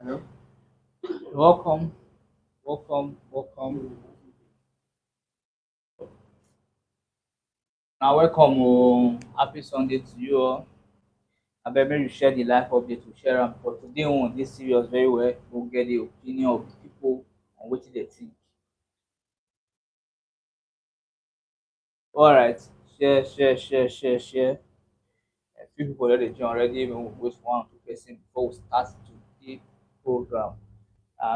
Hello. Welcome, welcome. Now, welcome. Happy Sunday to you all. I bet you share the life update to share them. But today, on this serious very well, we'll get the opinion of the people on what they think. All right, share. A few people already joined already. We will wait for 1 or 2 person before we start today's program.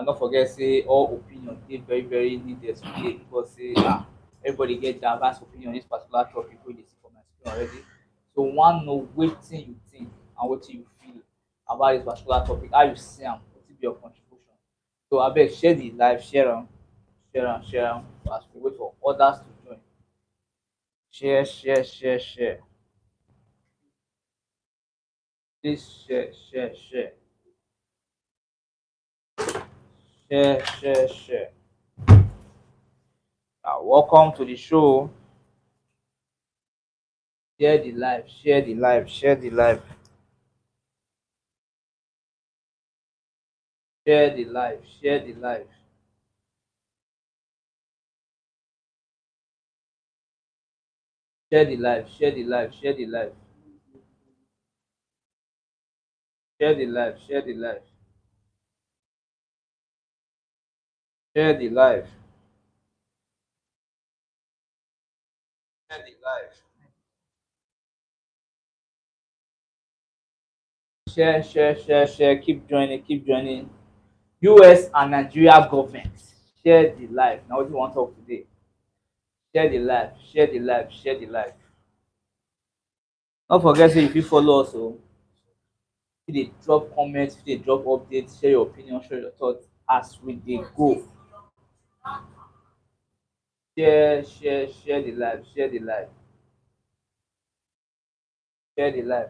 Don't forget say all opinion dey very needed today because say everybody get diverse opinion on this particular topic wey dey see for my screen already. So wan know wetin you think and wetin you feel about this particular topic, how you see am, wetin be your contribution. So abeg share the live, share am as we wait for others to join. Share. Please share. Welcome to the show. Share the live, share the live. Share the live, share the live, share the live, share the live, share the live, share the live, share the live, share the live, share the live. Share. Keep joining. US and Nigeria government. Share the live. Now what you want to talk today? Share the live, share the live. Don't forget say if you follow us, so if they drop comments, if they drop updates, share your opinion, share your thoughts as we dey go. Share the live, share the live.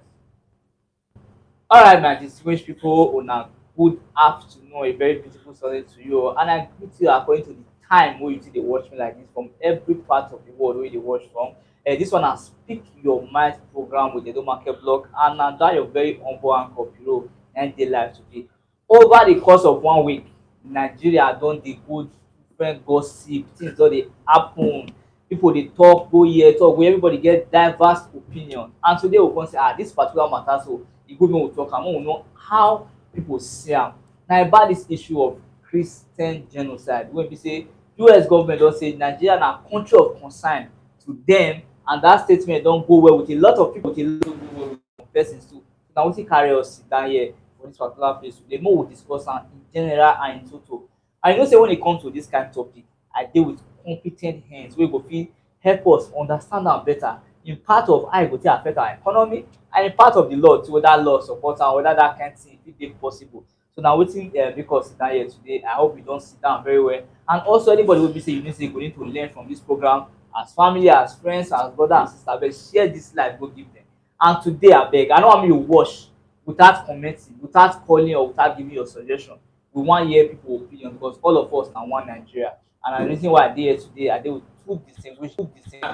Alright, my distinguished people, una good afternoon, a very beautiful Sunday to you all. And I greet you according to the time wey you take dey watch me like this from every part of the world wey you dey watch from. This one na Speak Your Mind program with Edo Market Blog, and na that your very humble anchor Piro na dey live today. Over the course of 1 week, Nigeria don dey go different gossip, things don dey happen, people dey talk go here, talk go, everybody get diverse opinion. And today we come say this particular matter, so e good make we talk am, make we know how people see am. Na about this issue of Christian genocide wey be say US government don say Nigeria na country of concern to dem, and that statement don go well with a lot of people, with a lot of go well with some persons too. Na wetin carry us sit down here for this particular place today, make we discuss am in general and in total. And you know say when e come to this kind topic, I dey with compe ten t hands wey go fit help us understand am better in part of how e go take affect our economy, and in part of the law too, whether law support am, whether that kind thing fit dey possible. So na wetin make us sit down here today. I hope you don sit down very well. And also anybody wey be say you know say you go need to learn from this program, as family, as friends, as brother and sister, abeg share this live go give them. And today abeg, I no want make you watch without commenting, without calling, or without giving your suggestion. We wan hear people opinion because all of us na one Nigeria. And na the reason why I dey here today, I dey with two distinguished I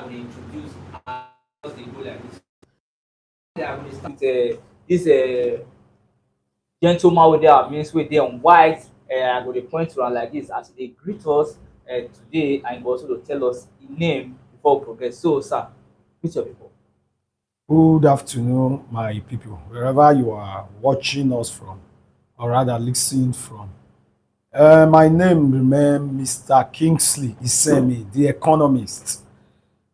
go dey introduce and just dey go like this. I go dey start with this gentleman wey dey our midst, wey dey on white. I go dey point to am like this as e dey greet us today, and go also dey tell us im name before we progress. So sir, greet your people. Good afternoon, my people, wherever you are watching us from, or rather listening from. My name remains Mr. Kingsley Isemi, the economist.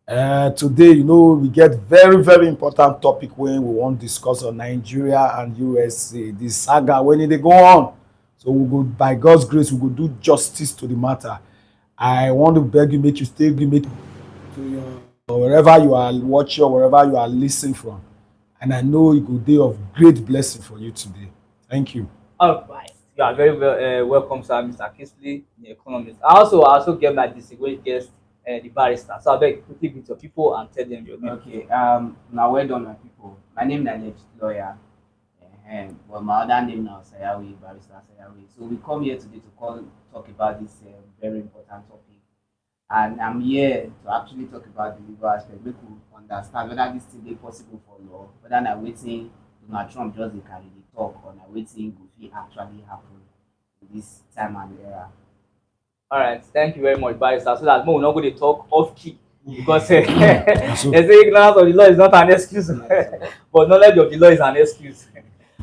Today, we get very important topic when we want to discuss on Nigeria and USA, the saga when they go on. So we go, by God's grace, we will do justice to the matter. I want to beg you, make you stay, make to your or wherever you are watching or wherever you are listening from. And I know it will be of great blessing for you today. Thank you. All right. You are very welcome, sir, Mr. Kingsley, the economist. I also get my distinguished guest, the barrister. So I beg quickly meet your people and tell them your name. Okay, now well done, my people. My name is alleged lawyer, and well, my other name now Sayawi, barrister Sayawi. So we come here today to talk about this very important topic, and I'm here to actually talk about the legal aspect. Make we understand whether this thing is possible for law, whether na waiting Donald Trump just dey carry the talk, or na waiting go fit actually happen in this time and era. All right, thank you very much, barrister. So that more we not going to talk off key because So, they say ignorance of the law is not an excuse, Yes, but knowledge of the law is an excuse.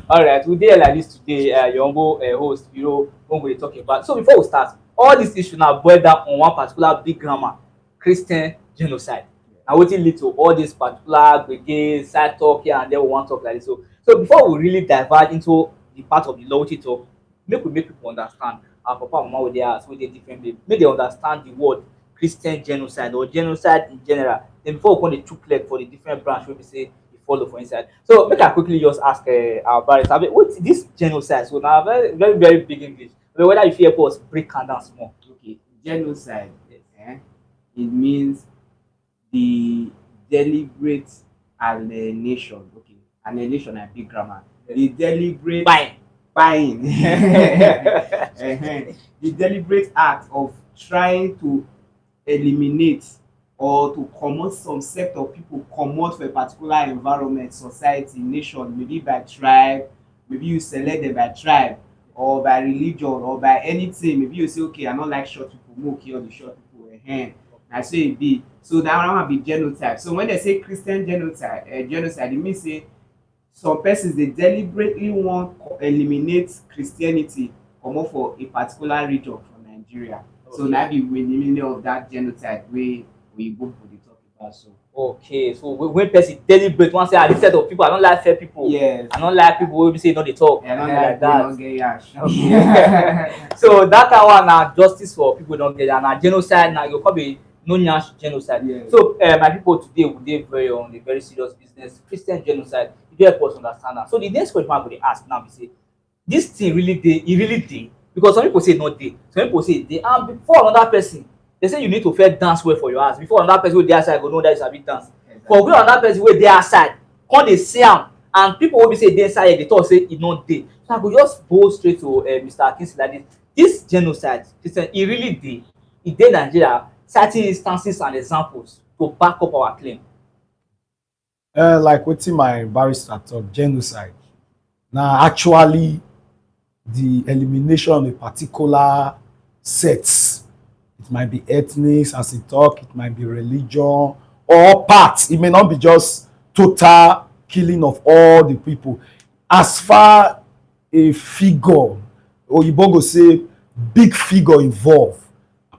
All right, we dey like this today. Your humble host, when we talk about. So before we start, all these issues now boil down on one particular big grammar: Christian genocide. Now, wetin lead to all these particular gbege side talk here and there we wan talk like this. So before we really diverge into the part of the law wetin talk, make we make people understand. Our papa and mama wey dey house wey dey different place, make they understand the word Christian genocide or genocide in general. Then before we come dey chook leg for the different branch wey be say e follow for inside. So make I quickly just ask our barrister, abeg wetin dis genocide? So na very very very big English. Abeg whether you fit help us break am down small. okay, genocide. Yes. It means the deliberate alienation. Okay, alienation na big grammar. Yes. The deliberate Fine. buying. The deliberate act of trying to eliminate or to comot some set of people comot for a particular environment, society, nation, maybe by tribe, maybe you select them by tribe or by religion or by anything. Maybe you say, okay, I no like short people, mo kill the short people. Na so e be. So that one be genotype. So when they say Christian genocide, it means say some persons dey deliberately wan eliminate Christianity comot for a particular region for Nigeria. So na be the meaning of that genocide wey oyinbo pipo dey talk about so. Okay, so when person deliberate wan say this set of people I don't like fair people. Yes. I don't like people wey be say no dey talk. I no like like that. wey no get yash. Okay. So that kind one na justice for people wey don get, and na genocide na go come be no nyash genocide. Yes. So my people today we dey very on a very serious business, Christian genocide. You dey help us understand that. So the next question I go dey ask now be say this thing really dey, e really dey? Because some people say e no dey, some people say e dey, and before another person they say you need to first dance well for your house before another person wey dey outside go know that you sabi dance. Exactly. For wey another person wey dey outside come dey see am, and people wey be say dey inside here dey talk say e no dey. So I go just go straight to Mr. Kingsley like this. This genocide, Christian, e really dey? E dey Nigeria? Certain instances and examples to back up our claim. like wetin my barrister talk, genocide na actually the elimination of a particular set. It might be ethnic, as e talk, it might be religion or parts. It may not be just total killing of all the people. As far a figure, oyibo go say big figure involved,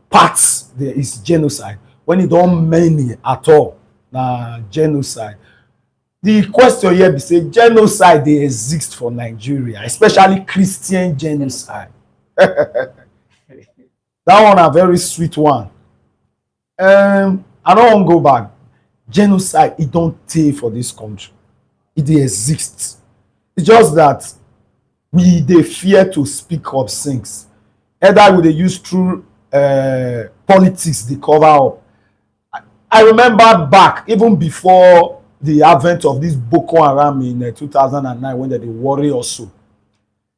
parts there is genocide. When e don many at all, na genocide. The question here be say genocide dey exist for Nigeria, especially Christian genocide. That one a very sweet one. I no wan go back. Genocide e don tey for this country. E dey exist. It's just that we dey fear to speak up things. Either we dey use through politics dey cover up. I remember back even before the advent of this Boko Haram in 2009 when they dey worry us so.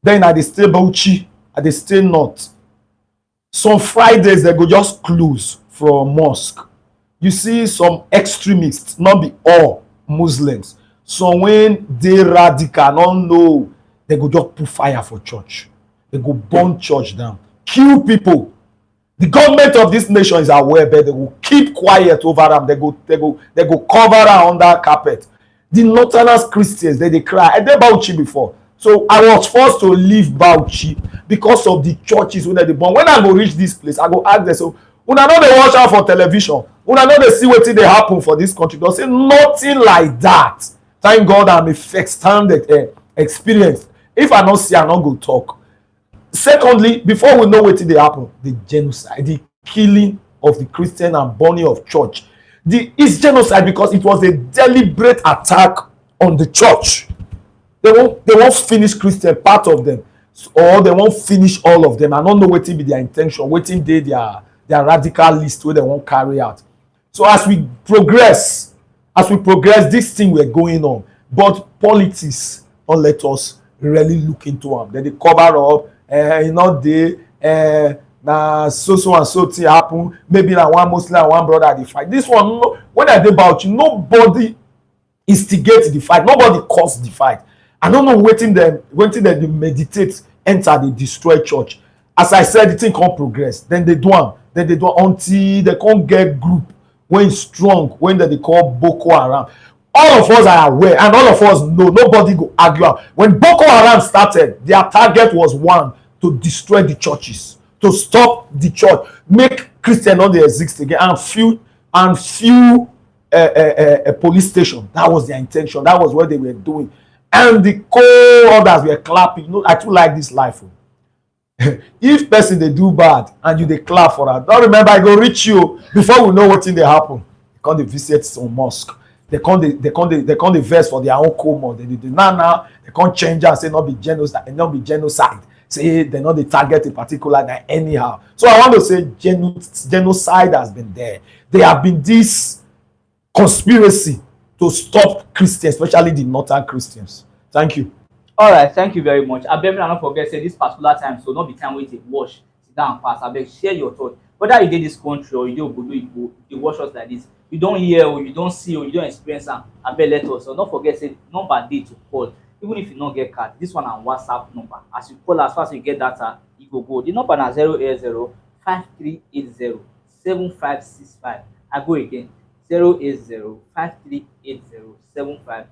Then I dey stay Bauchi, I dey stay north. Some Fridays they go just close from mosque. You see some extremists, not be all Muslims. Some when dey radical, no know, they go just put fire for church. They go burn church down, kill people. The government of this nation is aware, but they will keep quiet over them. They go cover am under carpet. The northerners Christians, they cry. I dey Bauchi before, so I was forced to leave Bauchi because of the churches wey dey burn. When I go reach this place, I go ask them, so una no dey watch out for television, una no dey see wetin dey happen for this country. They say nothing like that. Thank God I'm a first-hand experience. If I no see, I no go talk. Secondly, before we know wetin dey happen, the genocide, the killing of the Christian and burning of church, it's genocide because it was a deliberate attack on the church. They won't finish Christian, part of them. or they won't finish all of them. I don't know wetin be their intention, wetin dey their radical list wey they won't carry out. So as we progress, this thing we're going on, but politics don't let us really look into am. Dem dey cover up, e no dey, na so and so thing happen, maybe na one Muslim and one brother dey fight. This one, no, when I dey Bauchi, nobody instigate the fight, nobody cause the fight. I don't know wetin dem dey meditate enter dey destroy church. As I said, the thing come progress, then they do am until they come get group wey strong, when dem dey call Boko Haram. All of us are aware and all of us know, nobody go argue am. When Boko Haram started, their target was one, to destroy the churches, to stop the church, make Christian no dey exist again, and few police station. That was their intention, that was what they were doing, and the co-others were clapping. You know, I too like this life. If person dey do bad and you dey clap for am, don remember e go reach you before we know wetin dey happen. They come dey visit some mosque, they come dey vex for their own common. They dey now they come change am, say no be genocide, say they no dey target a particular na anyhow. So I want to say genocide has been there. There have been this conspiracy to stop Christians, especially the northern Christians. Thank you. All right, thank you very much. Abeg, make una no forget say this particular time, so not be time wey you take wash, sit down pass. Abeg, share your thought. Whether you dey this country or you dey obodo oyibo, you watch us like this, you don hear or you don see or you don experience am, abeg let us. So no forget say number dey to call. Even if you no get card, this one na WhatsApp number. As you call, as far as you get data, e go go. The number na 080-5380-7565. I go again, 080-5380-7565.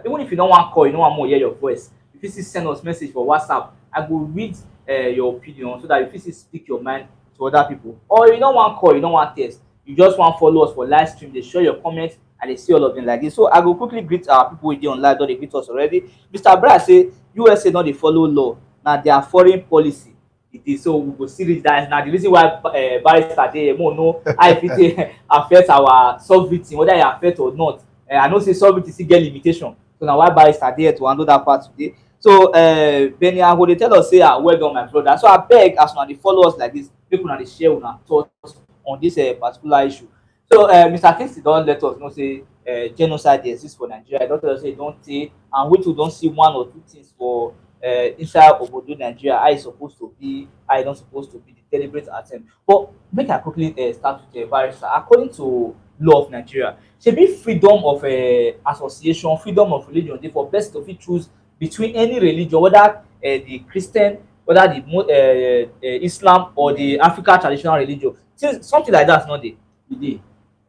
Even if you don't want call, you don't want more hear your voice, you fit still send us message for WhatsApp. I go read your opinion so that you fit still speak your mind to other people. Or you don't want call, you don't want text, you just want follow us for live stream. They show your comments and they see all of them like this. So I go quickly greet our people with you online. Don't they greet us already? Mr. Brad say USA don't they follow law. Now their foreign policy. It is so we go see this. That is now the reason why barrister dey more know how it affect our sovereignty, whether it affect or not. I know say sovereignty still get limitation. So now why barrister there to handle that part today. So Benny Aho they tell us say well done my brother. So I beg as una dey follow us like this, make una dey share una thoughts on this particular issue. So Mr. Kingsley don let us know say genocide dey exist for Nigeria. Don tell us say e don tey, and we too don see one or two things for inside obodo Nigeria, how e suppose to be, how e don suppose to be, the deliberate attempt. But make I quickly start with barrister. According to law of Nigeria, shebi freedom of association, freedom of religion dey for person to fit choose between any religion, whether the Christian, whether the Islam or the African traditional religion. Something like that no dey. E dey.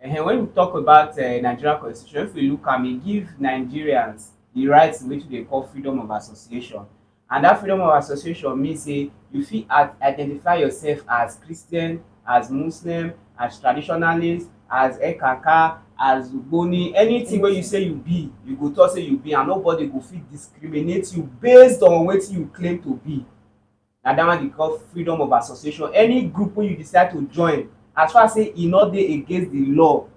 When we talk about Nigerian constitution, if we look am, e give Nigerians the rights which they call freedom of association. And that freedom of association means say you fit identify yourself as Christian, as Muslim, as traditionalist, as Ekaka, as Ugboni, anything wey you say you be, you go talk say you be, and nobody go fit discriminate you based on wetin you claim to be. Na that one dey call freedom of association. Any group wey you decide to join, as far as say e no dey against the law,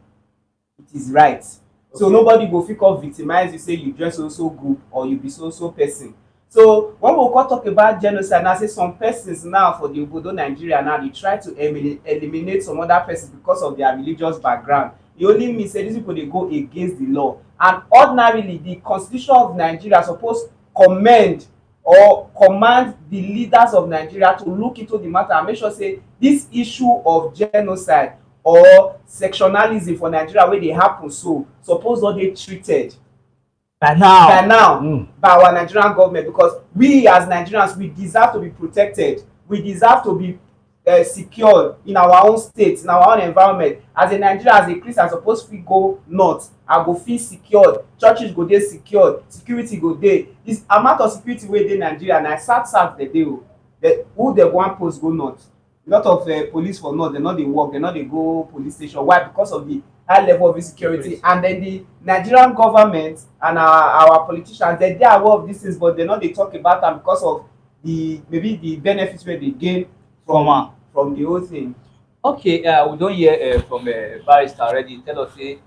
it is right. So nobody go fit come victimize you say you join so group or you be so person. So when we come talk about genocide, now say some persons now for the obodo Nigeria now dey try to eliminate some other persons because of their religious background. E only mean say these people dey go against the law. And ordinarily, the constitution of Nigeria suppose commend or command the leaders of Nigeria to look into the matter and make sure say this issue of genocide or sectionalism for Nigeria wey dey happen so suppose not dey treated by now by our Nigerian government, because we as Nigerians, we deserve to be protected, we deserve to be secured in our own state, in our own environment. As a Nigerian, as a Christian, suppose fit go north, I go feel secured, churches go dey secured, security go dey. This amount of security wey dey Nigeria na sad dey dey o. Who dey wan post go north? A lot of police for north, dem no dey work, dem no dey go police station. Why? Because of the high level of insecurity. And then the Nigerian government and our politicians, they dey aware of these things, but they no dey talk about am because of maybe the benefits wey they gain from the whole thing. Okay, we don hear from barrister already. Tell us say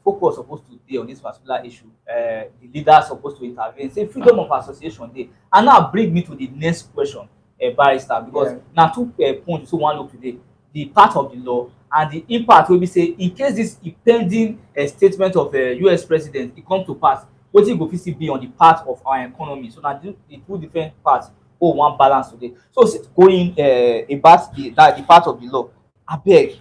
focus supposed to dey on this particular issue. The leader supposed to intervene, say freedom of association dey. And now bring me to the next question, barrister, because Yeah. na two points we wan look today: the part of the law and the impact wey be say in case this impending statement of US president e come to pass, wetin go fit still be on the part of our economy. So na the two different parts wey we wan balance today. So since going about the part of the law, abeg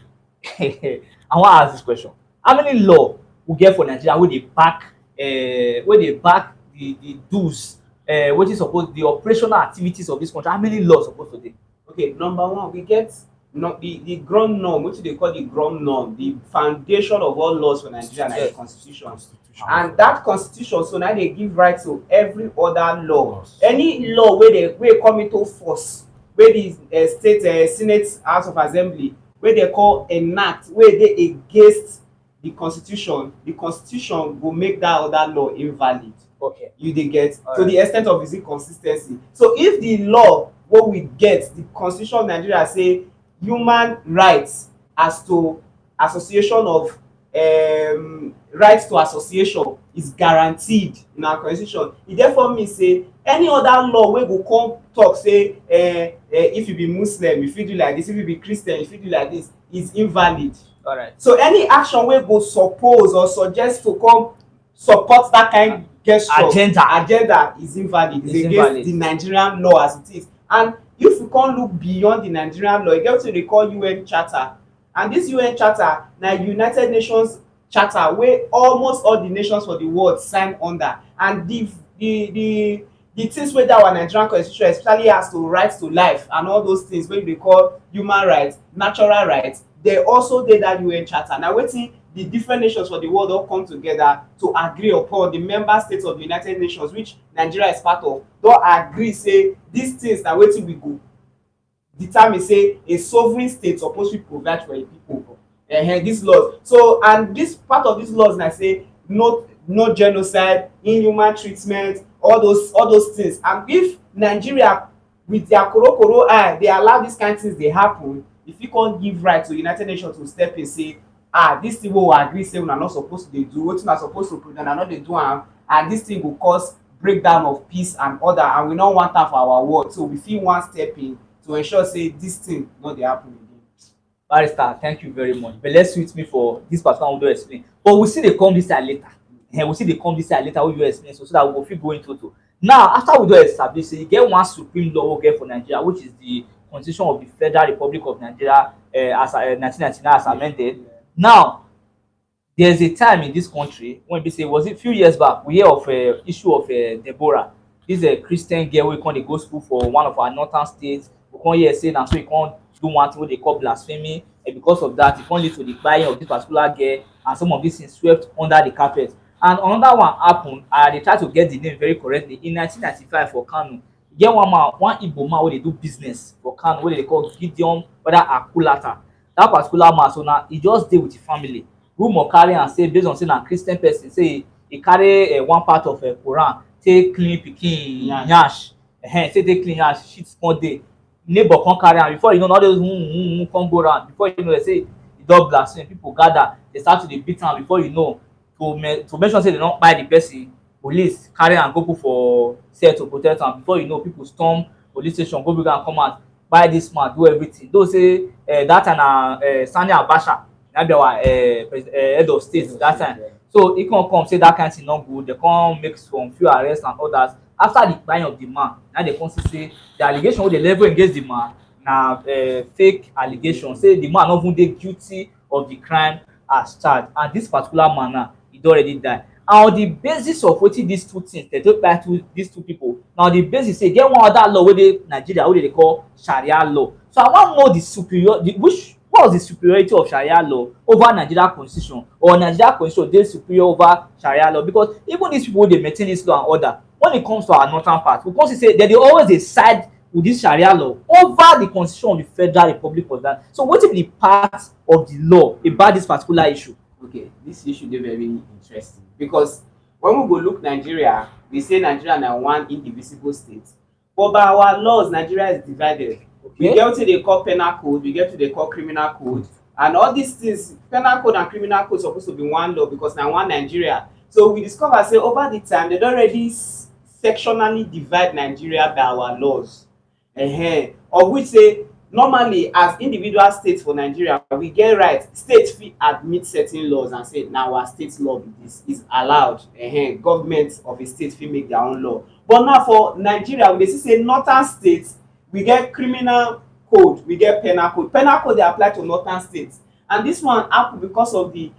I wan ask this question: how many law we get for Nigeria wey dey back the do's, wetin suppose the operational activities of this country? How many laws suppose to dey? Okay, number one, we get the ground norm, which they call the ground norm, the foundation of all laws for Nigeria, na the Yes. constitution. And that constitution, so now they give right to every other law. Any law wey come into force, wey the state senate house of assembly, wey they call enact, wey dey against the constitution go make that other law invalid. Okay. You dey get to Alright. the extent of its inconsistency. So if the law wey we get, the constitution of Nigeria say human rights as to association of rights to association is guaranteed in our constitution, e therefore mean say any other law wey go come talk say if you be Muslim you fit do like this, if you be Christian you fit do like this, is invalid. Alright. So any action wey go suppose or suggest to come support that kind gesture, agenda is invalid. It's against invalid. the Nigerian law as it is. And if you come look beyond the Nigerian law, e get wetin they call UN Charter, and this UN Charter na United Nations charter wey almost all the nations for the world sign under. And the things wey that our Nigerian constitution especially as to right to life and all those things wey they call human rights, natural rights, they also dey that UN Charter. Na wetin the different nations for the world don come together to agree upon. The member states of the United Nations, which Nigeria is part of, don agree say these things na wetin we go determine say a sovereign state suppose fit provide for im pipo. These laws. So and this part of these laws na say no genocide, inhuman treatment, all those things. And if Nigeria with their korokoro eye dey allow these kind things dey happen, e fit come give right to United Nations to step in say this thing wey we agree say una no suppose to dey do, wetin una suppose to prevent, una no dey do am, and this thing go cause breakdown of peace and order, and we no want am for our world. So we fit wan step in to ensure say this thing no dey happen again. Barrister, thank you very much. But let's switch me for this particular one we don explain. But we still dey come this side later. We still dey come this side later wey you explain, so that we go fit go into to. Now, after we don establish say e get one supreme law wey get for Nigeria, which is the Constitution of the Federal Republic of Nigeria, as 1999 as amended. Now, there's a time in this country when we say, was it few years back, we hear of issue of Deborah. This Christian girl wey come dey go school for one of our northern states. We come hear say na so e come do one thing wey they call blasphemy, and because of that, it come lead to the buying of this particular girl, and some of these things swept under the carpet. And another one happen, they try to get the name very correctly, in 1995 for Kano. E get one man, one Igbo man wey dey do business for Kano wey they call Gideon whether Akulata. That particular man, so now he just dey with the family. Rumor carry am say based on say na Christian person, say he carry one part of Quran take clean pikin nyash, say take clean nyash, shit come dey. Neighbor come carry am, before you know, all those come go round. Before you know, they say e don blaspheme. People gather, they start to dey beat am. Before you know, to make sure say they don't buy the person, police carry am go put for cell to protect am. Before you know, people storm police station, go bring am come out, buy this man, do everything. Though say that time na Sani Abacha na be our head of state that time. So he come say that kind thing no good. They come make some few arrests and others. After the buying of the man, now they come say the allegation wey they level against the man na fake allegation. Say the man no even dey guilty of the crime as charged, and this particular man now he don already die. And on the basis of wetin these two things they take back to these two people, na on the basis say get one other law wey dey Nigeria wey dey call Sharia law. So I wan know what was the superiority of Sharia law over Nigeria constitution, or Nigeria constitution dey superior over Sharia law? Because even these people wey dey maintain this law and order, when it comes to our northern part, we come see say dem dey always dey side with this Sharia law over the constitution of the Federal Republic of that. So wetin be the part of the law about this particular issue? Okay, this issue dey very interesting, because when we go look Nigeria, we say Nigeria na one indivisible state, but by our laws Nigeria is divided. We get wetin they call penal code, we get wetin they call criminal code, and all these things, penal code and criminal code suppose to be one law because na one Nigeria. So we discover say over the time they don already sectionally divide Nigeria by our laws, of which say normally as individual states for Nigeria we get right, state fit admit certain laws and say na our state law be this, is allowed, government of a state fit make their own law. But now for Nigeria we dey see say northern states we get criminal code, we get penal code. Penal code dey apply to northern states, and this one happen because of the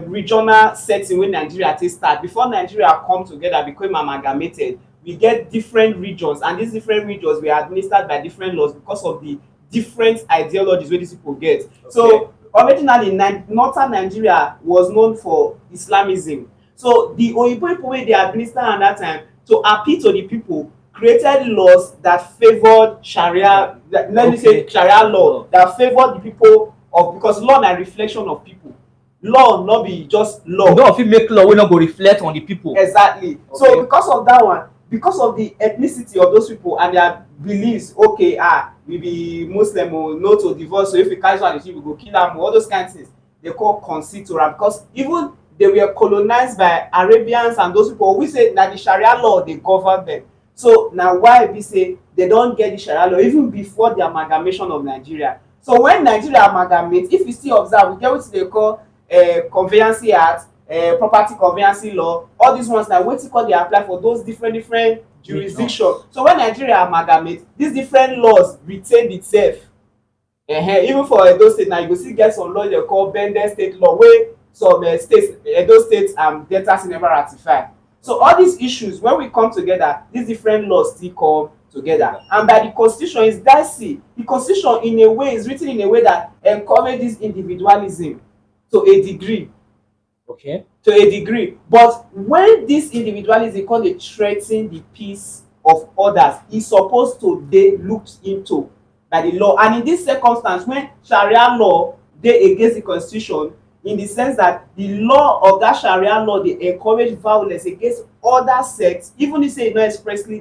regional setting wey Nigeria take start. Before Nigeria come together become amalgamated, we get different regions, and these different regions were administered by different laws because of the different ideologies wey these people get. Okay. So originally northern Nigeria was known for Islamism. So the Oyibo people wey dey administer at that time to appeal to the people created laws that favored Sharia, let me say Sharia law that favored the people of, because law na reflection of people. Law no be just law. You no fit make law wey no go reflect on the people. Exactly. Okay. So because of that one, because of the ethnicity of those people and their beliefs, okay, we be Muslim or no to divorce, so if we carry one we go kill am, all those kind of things they call conceit to am, because even they were colonized by Arabians and those people, we say na the Sharia law dey govern them. So na why we say they don get the Sharia law even before the amalgamation of Nigeria. So when Nigeria amalgamate, if you still observe, we get wetin they call Conveyancy Act, property conveyancy law, all these ones na wetin call dey apply for those different jurisdictions. So when Nigeria amalgamate, these different laws retain itself. Even for Edo State now, you go still get some law they call bended state law wey some states, Edo State and Delta State never ratify. So all these issues, when we come together, these different laws still come together. And by the constitution is dicey. The constitution in a way is written in a way that encourages individualism to a degree. Okay. To a degree. But when this individualism come dey threaten the peace of others, e supposed to dey looked into by the law. And in this circumstance, when Sharia law dey against the constitution, in the sense that the law of that Sharia law dey encourage violence against other sects, even if say e no expressly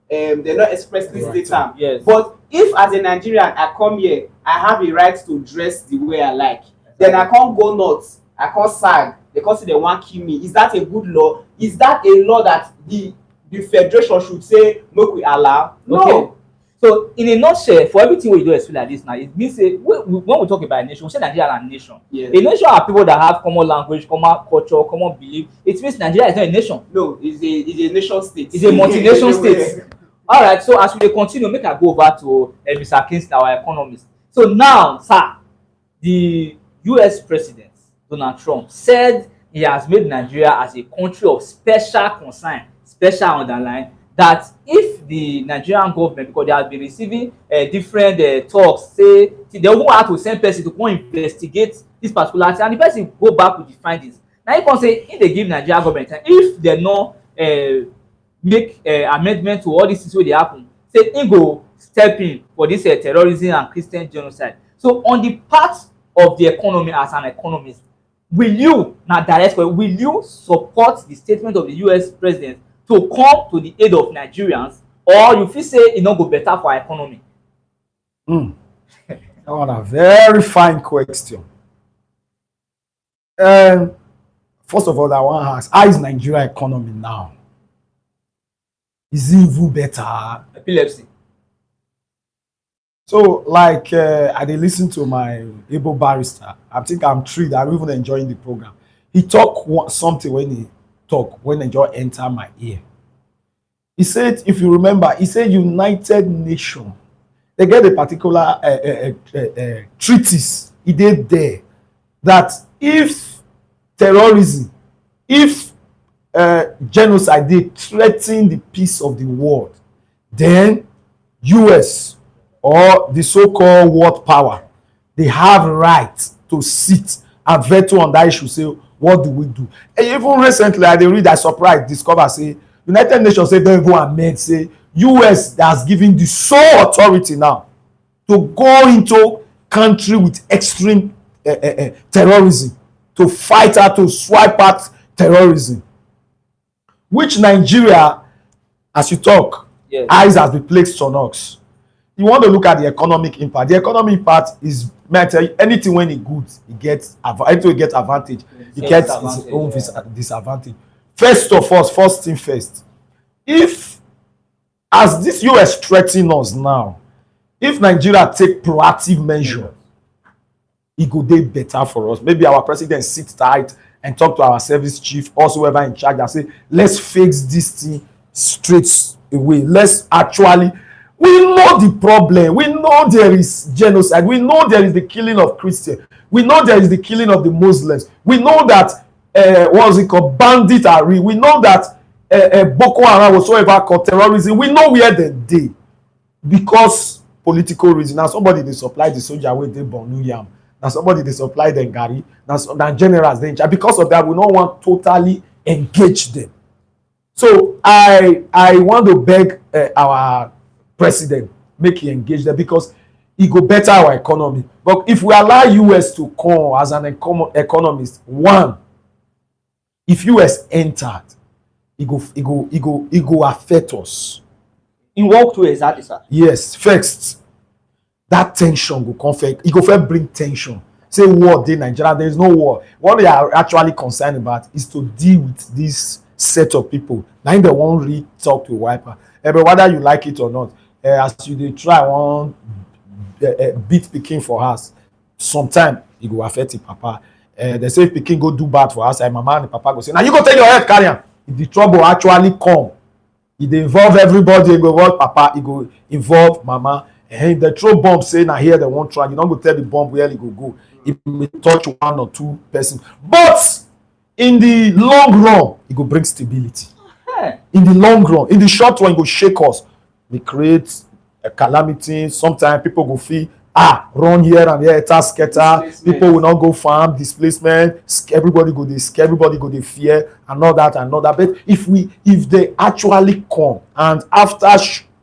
they not expressly state am. Yes. But if as a Nigerian I come here, I have a right to dress the way I like. Then I can't go north, I can't sag, because they want kill me. Is that a good law? Is that a law that the federation should say make we allow? No. Okay. So in a nutshell, for everything we do explain like this now, it means when we talk about a nation, we say Nigeria is a nation. Yes. A nation are people that have common language, common culture, common belief. It means Nigeria is not a nation. No, it's a nation state. It's a multi-nation state. All right. So as we continue, make I go over to Mr. Kingsley, our economist. So now, sir, the U.S. President Donald Trump said he has made Nigeria as a country of special concern, special underline, that if the Nigerian government, because they have been receiving different talks, say they won't have to send person to come investigate this particular thing, and the person go back with the findings. Now you can say if they give Nigerian government time, if they no make amendment to all these things wey dey happen, say im go step in for this terrorism and Christian genocide. So on the part of the economy, as an economist, will you, na direct question, will you support the statement of the US president to come to the aid of Nigerians, or you feel say e no go better for our economy? That one a very fine question. First of all, I want to ask, how is Nigeria economy now? Is it even better? Epilepsy. So, like, I dey listen to my able barrister. I think I'm thrilled. I'm even enjoying the program. He talk something when he talk, when it just enter my ear. He said, if you remember, he said United Nations, they get a particular treatise, he did there, that if terrorism, if genocide, they threaten the peace of the world, then US or the so-called world power, they have right to sit and veto on that issue, say, what do we do? And even recently, I read, I surprised, discover, say, United Nations say, don't go amend, say, US has given the sole authority now to go into country with extreme terrorism, to fight out, to swipe out terrorism, which Nigeria, as you talk, yes, eyes has been placed on us. you want to look at the economic impact. The economic impact is, may I tell you, anything when it good, it gets anything get advantage, it gets its own disadvantage. First of all, first thing first, if as this US threaten us now, if Nigeria take proactive measure, it go dey better for us. Maybe our president sit tight and talk to our service chief, also whoever in charge, and say, let's fix this thing straight away. Let's actually, we know the problem. We know there is genocide. We know there is the killing of Christians. We know there is the killing of the Muslims. We know that what's it called, bandit are real. We know that Boko Haram, whatsoever called terrorism, we know where they dey because political reason. Now somebody they supply the soldier wey dey Borno yam. Now somebody they supply them Gary. Now generals they in charge. Because of that, we don't want totally engage them. So I want to beg our president make he engage them because it go better our economy. But if we allow US to come as an economist, one, if US entered, it go affect us. In what way exactly, sir? Yes, first, that tension go conflict. It go first bring tension. Say war dey Nigeria, there is no war. What they are actually concerned about is to deal with this set of people. Now they won't really talk to a wiper. But whether you like it or not, as you dey try one beat pikin for us, sometimes it go affect the papa. They say if pikin go do bad for us, and mama and the papa go say, now you go take your head carry am. If the trouble actually come, it dey involve everybody. It go involve papa, it go involve mama. And the throw bomb say na here they won't try. You don't go tell the bomb where it go. It may touch one or two persons. But in the long run, it go bring stability. In the long run, in the short run, it go shake us. We create a calamity. Sometimes people go feel run here and there, scatter. People will not go farm, displacement. Everybody go they fear and all that and all that. But if they actually come and after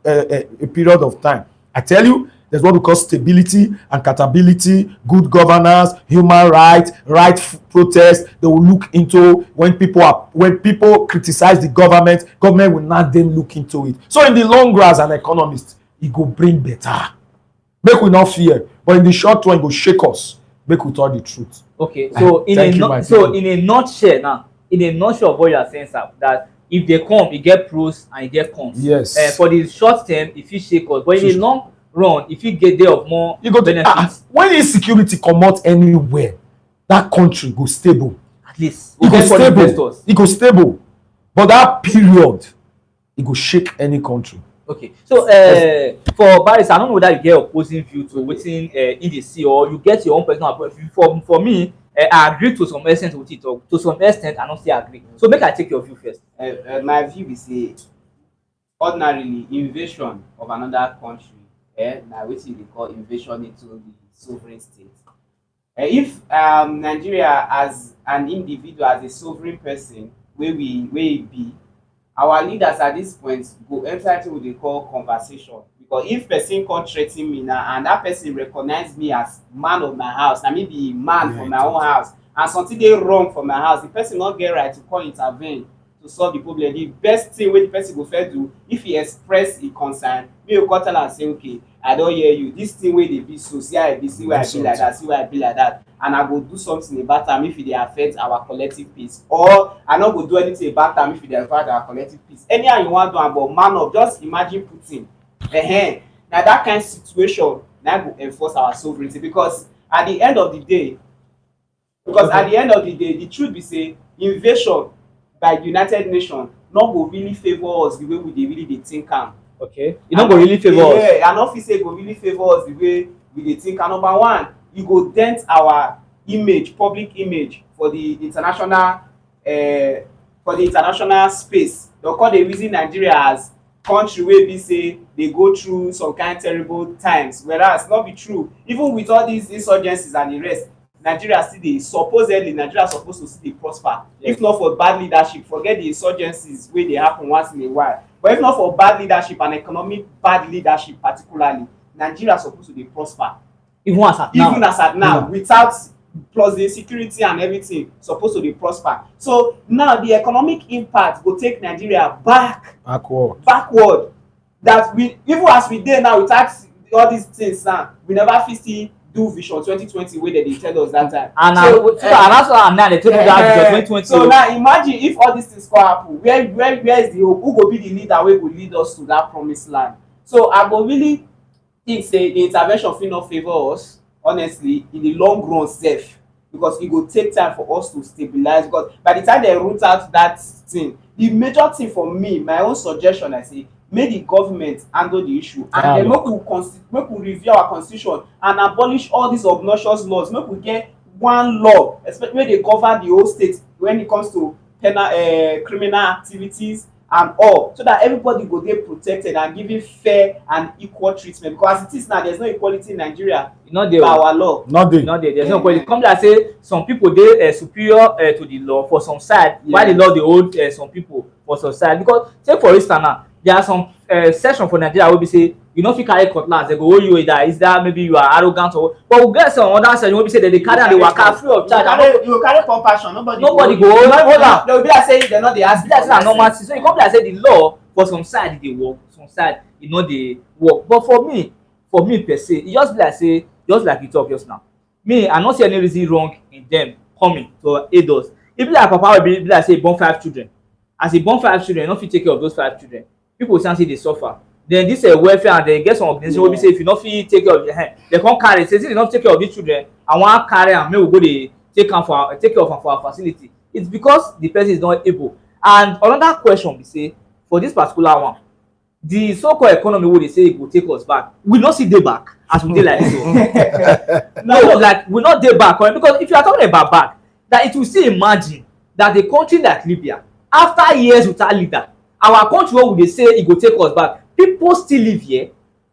a period of time, I tell you, there's what we call stability and accountability, good governance, human rights, protest. They will look into when people criticize the government will not then look into it. So in the long run, as an economist, it go bring better. Make we not fear, but in the short run, it go shake us. Make we tell the truth. Okay, so in a nutshell now, in a nutshell of what you are saying, sir, that if they come, you get pros and you get cons. Yes. For the short term, if you shake us, but in the long run, if you get there of more benefits. When insecurity come out anywhere, that country go stable. At least. It go stable. It go stable. But that period, it go shake any country. Okay. So for Barris, I don't know whether you get opposing view to waiting in the sea or you get your own personal view. For me, I agree to some extent with it, or to some extent I don't still agree. So make I take your view first. My view is ordinarily invasion of another country, now wetin they call invasion into the sovereign state. If Nigeria as an individual, as a sovereign person, where we be, our leaders at this point go enter into what they call conversation. Because if person come threaten me now and that person recognize me as man of my house, I mean be man for my own house, and something dey wrong for my house, the person not get right to come intervene to solve the problem. The best thing wey the person go first do, if he express a concern, me go come tell am say, okay, I don hear you, this thing wey dey be so, see how I be, see why I be like that, see why I be like that, and I go do something about am if e dey affect our collective peace, or I no go do anything about am if e dey affect our collective peace. Anyhow you wan do am, but man up, just imagine Putin. Now that kind of situation now go enforce our sovereignty, because at the end of the day, the truth be say invasion by the United Nations not go really favor us the way we really dey think am. Okay, e no go really favor us. Yeah, I no fit say go really favor us the way we dey think am. Number one, e go dent our image, public image for the international space. Dem come dey reason Nigeria as country wey be say dey go through some kind terrible times, whereas not be true. Even with all these insurgencies and the rest, Nigeria still dey supposedly suppose to still dey prosper. Yes. If not for bad leadership, forget the insurgencies wey dey happen once in a while, but if not for bad leadership and economic bad leadership particularly, Nigeria suppose to dey prosper. Even as at now, without plus the security and everything suppose to dey prosper. So now the economic impact go take Nigeria backward. That we, even as we dey now without all these things now we never fit still do vision 2020 wey dem dey tell us that time. And that's why now they tell you that vision 2020. So now imagine if all these things come happen, where is the hope? Who go be the leader wey go lead us to that promised land? So I go really think say the intervention fit not favour us honestly in the long run sef, because e go take time for us to stabilize, because by the time dem root out that thing, the major thing for me, my own suggestion I say, make the government handle the issue and then make we review our constitution and abolish all these obnoxious laws. Make we get one law especially wey dey govern the whole state when it comes to penal criminal activities and all, so that everybody go dey protected and given fair and equal treatment, because as it is now there is no equality in Nigeria by our law. Not dey. There is no equality. Come like say some people dey superior to the law for some side, while the law dey hold some people for some side. Because say for instance now, there are some section for Nigeria wey be say you no fit carry cutlass, they go hold you either maybe you are arrogant or, but we get some other section wey be say dem dey carry am dey waka free of charge. You go carry compassion, nobody go hold am. They go be like say dem no dey ask. Be like say na normal thing. So e come be like say the law for some side e dey work, some side e no dey work. But for me per se, e just be like say, just like you talk just now, me I no see any reason wrong in dem coming to aid us. E be like papa wey be like say e born 5 children. As e born 5 children, e no fit take care of those 5 children. People say dey suffer. Then this welfare and then get some organization wey be say if you no fit take care of your they come carry say since you no take care of these children, I wan carry am make we go dey take care of am for our facility. It's because the person is not able. And another question be say, for this particular one, the so-called economy wey dey say e go take us back, we no still dey back as we dey like this o. No, like we no dey back, because if you are talking about back, that it will still imagine that a country like Libya, after years without leader, our country wey we dey say e go take us back, people still live here,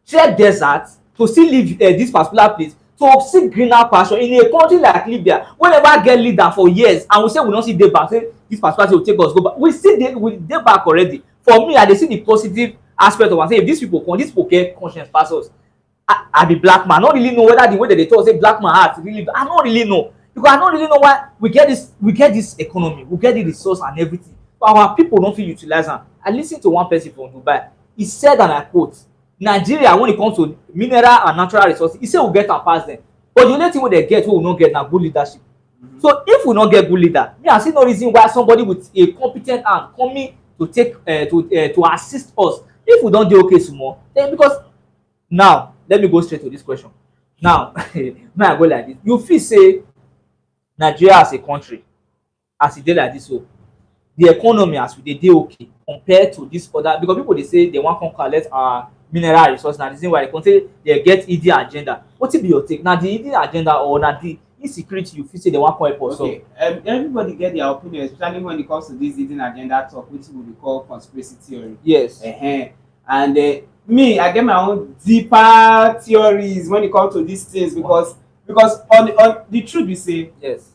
trek desert to still live this particular place, to see greener pasture in a country like Libya wey never get leader for years, and we say we no still dey back, say this particular thing go take us go back. We dey back already. For me, I dey see the positive aspect of am, say if these people come, these people get conscience pass us. I be black man, I no really know whether the way that they talk say black man heart really, I no really know, because I no really know why we get this economy, we get the resource and everything, but our people don't fit utilize am. I lis ten to one person from Dubai. He said, and I quote, Nigeria, when it comes to mineral and natural resources, he said we get am pass them, but the only thing wey they get wey we no get na good leadership. So if we no get good leader, me I see no reason why somebody with a competent hand coming to take to assist us, if we don dey okay small, then because now let me go straight to this question. Now may I go like this, you feel say Nigeria as a country, as e dey like this, so the economy as we dey okay compared to this other, because people dey say they wan come collect our mineral resources, na the reason why they come say they get ED agenda. Wetin be your take? Na the ED agenda or na the insecurity you feel say they wan come help us? Okay, everybody get their opinion, especially when it comes to this hidden agenda talk, which we dey call conspiracy theory. Yes. And me, I get my own deeper theories when it comes to these things, because on the truth be say, yes,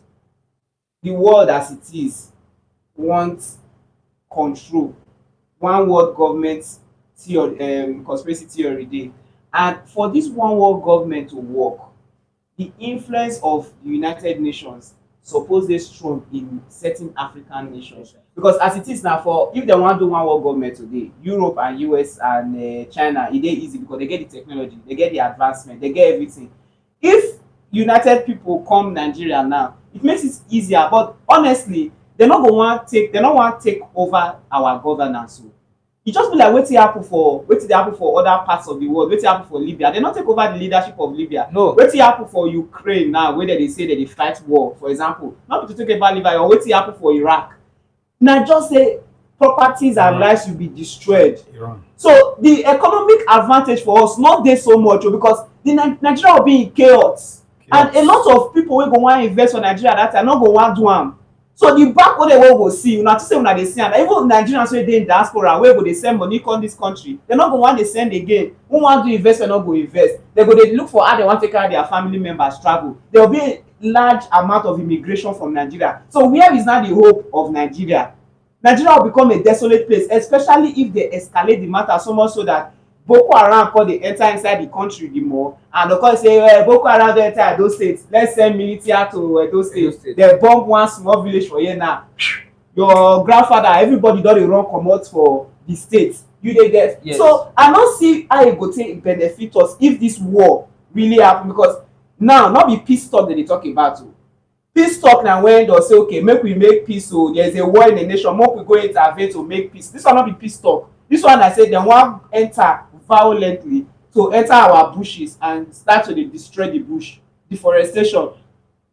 the world as it is wants control. One world government theory, conspiracy theory dey, and for this one world government to work, the influence of the United Nations suppose dey strong in certain African nations, because as it is now, for if they wan do one world government today, Europe and US and China, e dey easy because they get the technology, they get the advancement, they get everything. If United people come Nigeria now, it makes it easier, but honestly they no wan take over our governance. So e just be like wetin dey happen for other parts of the world, wetin happen for Libya. They no take over the leadership of Libya. No. Wetin happen for Ukraine now, wey dey say they fight war, for example, not be to take over Libya, or wetin happen for Iraq. Na just say properties and lives will be destroyed. Iran. So the economic advantage for us not dey so much, because the Nigeria will be in chaos, and a lot of people wey go wan invest for Nigeria that time no go wan do am. So the back wey dem go see, una to say una dey see am, even Nigerians wey dey in diaspora wey go dey send money come this country, dem no go wan dey send again. Who wan do investment no go invest. Dem go dey look for how dem wan take carry their family members travel. There will be a large amount of immigration from Nigeria. So where is now the hope of Nigeria? Nigeria will become a desolate place, especially if they escalate the matter so much so that Boko Haram come dey enter inside the country the more, and they come say Boko Haram don enter Edo State, let's send military to Edo State. They bomb one small village for here now. Your grandfather, everybody don dey run comot for the state. You dey get? Yes. So I no see how e go take benefit us if this war really happen, because now no be peace talk dem dey talk about o. Peace talk na when dem say okay make we make peace o, there is a war in the nation, make we go intervene to make peace. This one no be peace talk. This one na say dem wan enter violently to enter our bushes and start to dey destroy the bush. Deforestation.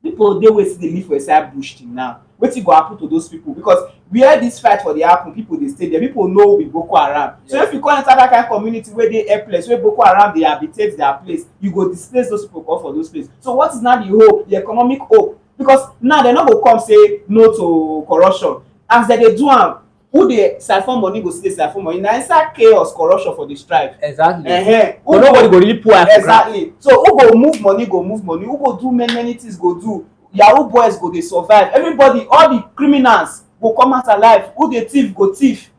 People dey wey still dey live for inside bush till now. Wetin go happen to those people? Because where this fight for dey happen, people dey stay there. People know we Boko Haram. So if you come enter that kind community wey dey helpless, wey Boko Haram dey habitate their place, you go displace those people come for those places. So what is now the hope, the economic hope? Because now dem no go come say no to corruption. As dem dey do am, who dey siphon money go still dey siphon money. Na inside chaos corruption for the strive. Exactly. Who But nobody go really pour eye for ground. exactly. So who go move money go move money, who go do many many things go do. Yahoo boys go dey survive. Everybody, all the criminals go come out alive. Who dey thief go thief.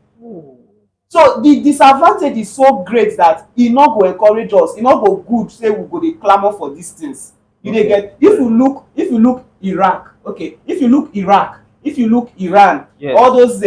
So the disadvantage is so great that e no go encourage us, e no go good say we go dey clamour for these things. You dey get? If you look Iraq, okay, if you look Iraq, if you look Iran, Yes. all those